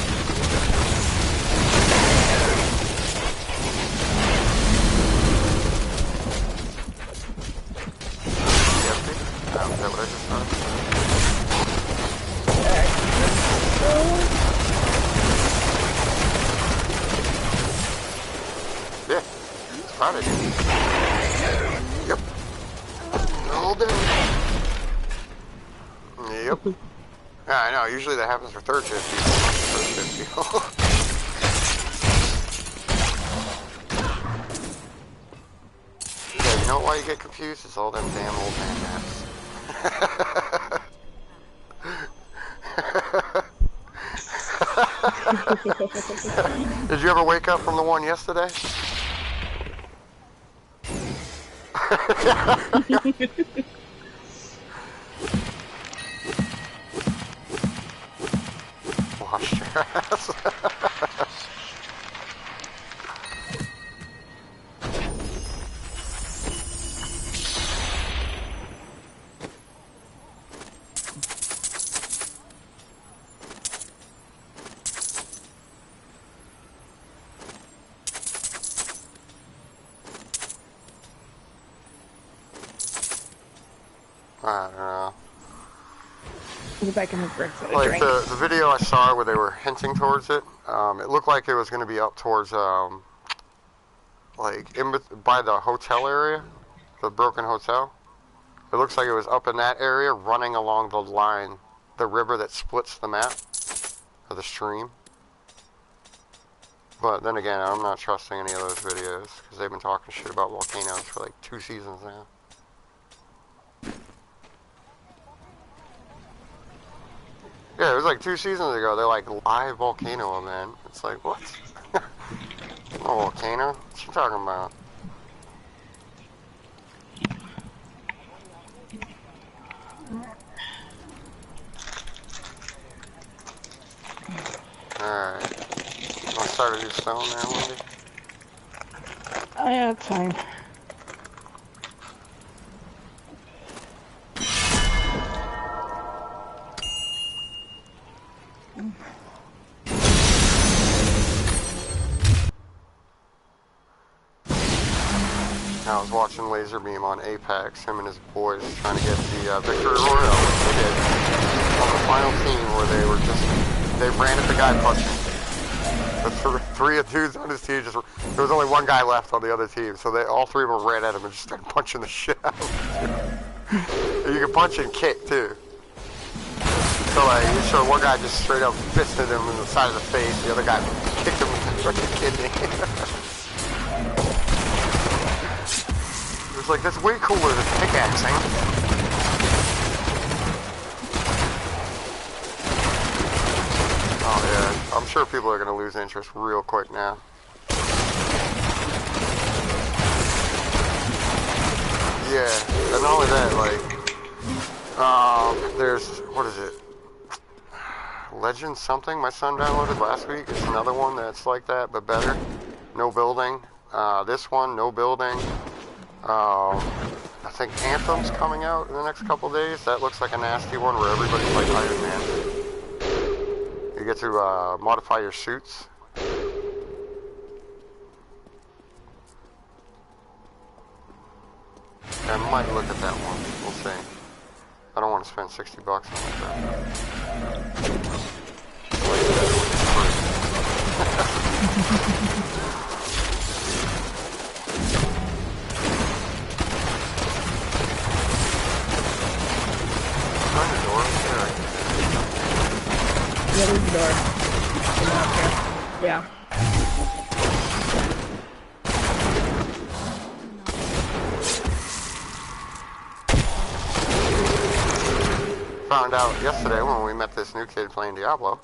Empty? Is that what I just thought? Yeah, it's Friday. Yep. All day. Yep. Yeah, I know. Usually that happens for third shift people, not first shift people. Yeah, you know why you get confused? It's all them damn old man maps. Did you ever wake up from the one yesterday? Wash your ass. I don't know. Get back in the bricks. Like the video I saw where they were hinting towards it, it looked like it was going to be up towards like by the hotel area, the broken hotel. It looks like it was up in that area, running along the line, the river that splits the map, or the stream. But then again, I'm not trusting any of those videos, because they've been talking shit about volcanoes for like 2 seasons now. Yeah, it was like 2 seasons ago, they're like, live volcano event. It's like, what? No volcano? What you talking about? Alright. Want to start a new stone there, Wendy? Oh, yeah, that's fine. I was watching Laserbeam on Apex, him and his boys trying to get the Victory Royale, which they did, on the final team where they ran at the guy punching. The three dudes on his team there was only one guy left on the other team, so all 3 of them ran at him and just started punching the shit out of him. You can punch and kick too. So like, one guy just straight up fisted him in the side of the face, the other guy kicked him in the freaking kidney. It was like, that's way cooler than pickaxing. Oh yeah, I'm sure people are going to lose interest real quick now. Yeah, and not only that, like, there's, what is it? Legend something my son downloaded last week. It's another one that's like that, but better. No building. This one, no building. I think Anthem's coming out in the next couple days. That looks like a nasty one where everybody's like Iron Man. You get to modify your suits. I might look at that one. We'll see. I don't want to spend $60 on that. Yeah, there's the door. Yeah. Found out yesterday when we met this new kid playing Diablo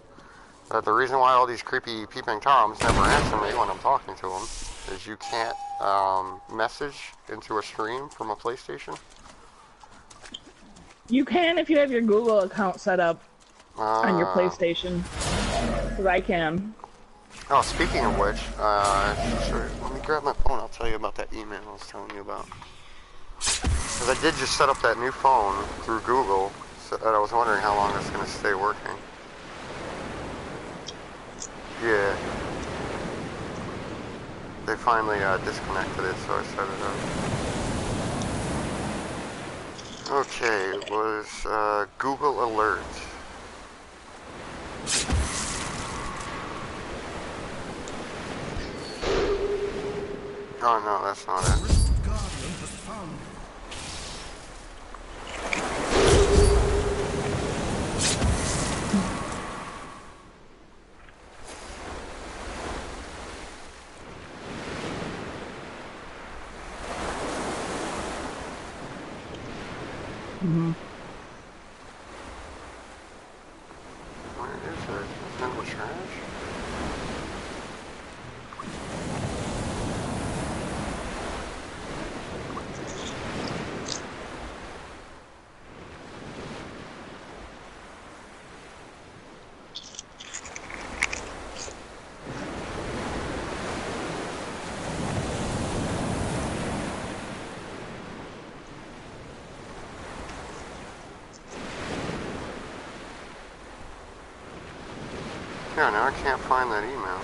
that the reason why all these creepy peeping toms never answer me when I'm talking to them is you can't message into a stream from a PlayStation. You can if you have your Google account set up on your PlayStation. Because I can. Oh, speaking of which, sure, let me grab my phone. I'll tell you about that email I was telling you about. Because I did just set up that new phone through Google, so that I was wondering how long it's going to stay working. Yeah. They finally disconnected it, so I set it up. Okay, it was Google Alert. Oh no, that's not it. Mm-hmm. Where is it? Is that the trash? Yeah, now I can't find that email.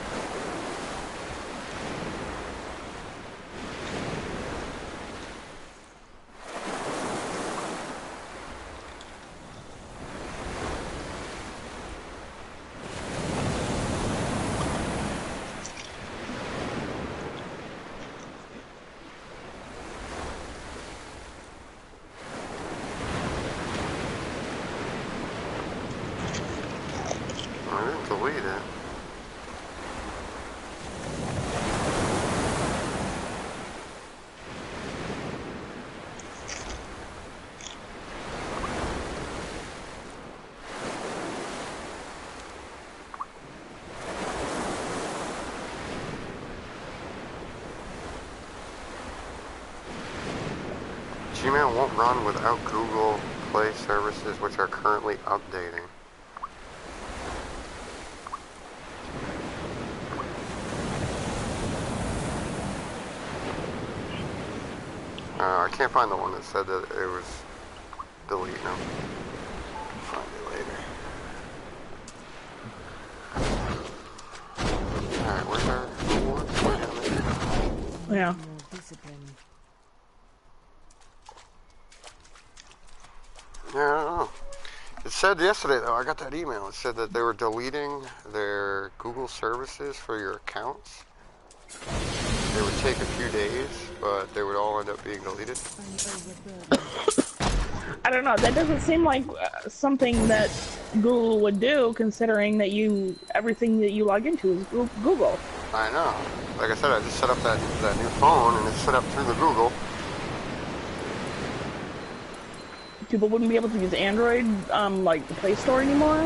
delete it. Gmail won't run without Google Play services, which are currently updating. I can't find the one that said that it was deleting them. I'll find it later. Alright, where's our reward? Yeah. Yeah, I don't know. It said yesterday, though, I got that email. It said that they were deleting their Google services for your accounts. It would take a few days, but they would all end up being deleted. I don't know. That doesn't seem like something that Google would do, considering that everything that you log into is Google. I know. Like I said, I just set up that new phone, and it's set up through the Google. People wouldn't be able to use Android, like the Play Store anymore?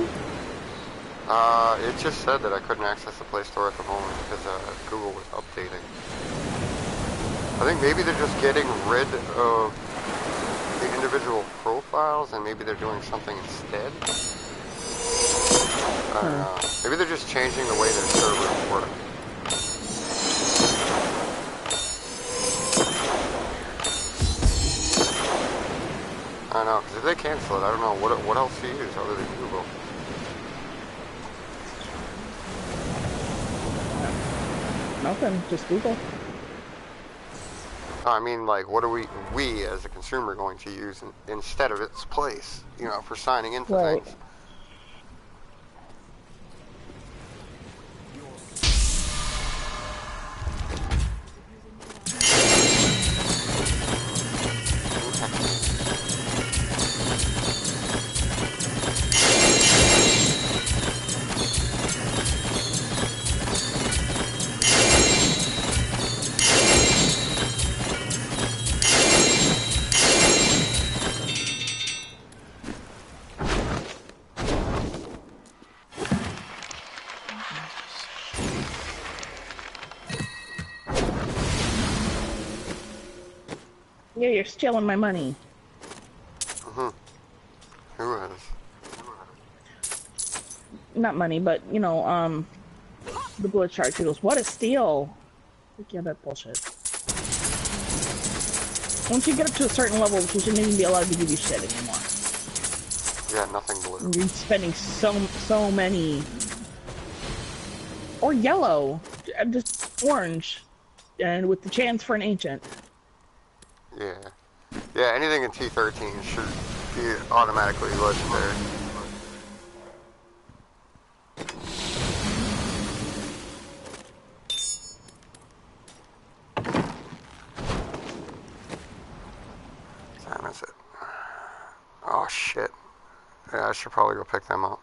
It just said that I couldn't access the Play Store at the moment because Google was updating. I think maybe they're just getting rid of the individual profiles and maybe they're doing something instead. I don't know. Maybe they're just changing the way their servers work. I don't know, because if they cancel it, I don't know what else to use other than Google. Nothing, just Google. I mean, like, what are we as a consumer going to use instead of its place, you know, for signing into things? Yeah, you're stealing my money. Mm-hmm. Who is? Not money, but, you know, the bullet charge. He goes, what a steal! Like, yeah, that's bullshit. Once you get up to a certain level, you shouldn't even be allowed to give you shit anymore. Yeah, nothing blue. You're spending so many... Or yellow. Just orange. And with the chance for an ancient. Yeah. Yeah, anything in T13 should be automatically legendary. Time is it? Oh, shit. Yeah, I should probably go pick them up.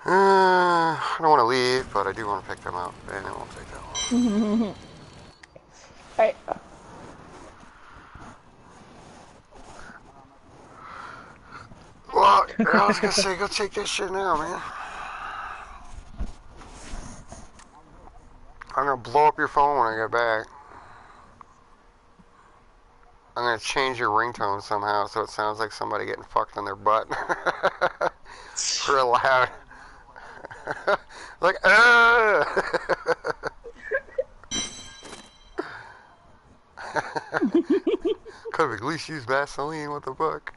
I don't want to leave, but I do want to pick them up, and it won't take that long. Hey. Well, I was gonna say, go take this shit now, man. I'm gonna blow up your phone when I get back. I'm gonna change your ringtone somehow so it sounds like somebody getting fucked in their butt. Real loud. Like, Could have at least used Vaseline, what the fuck?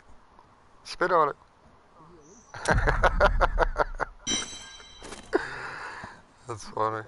Spit on it. That's funny.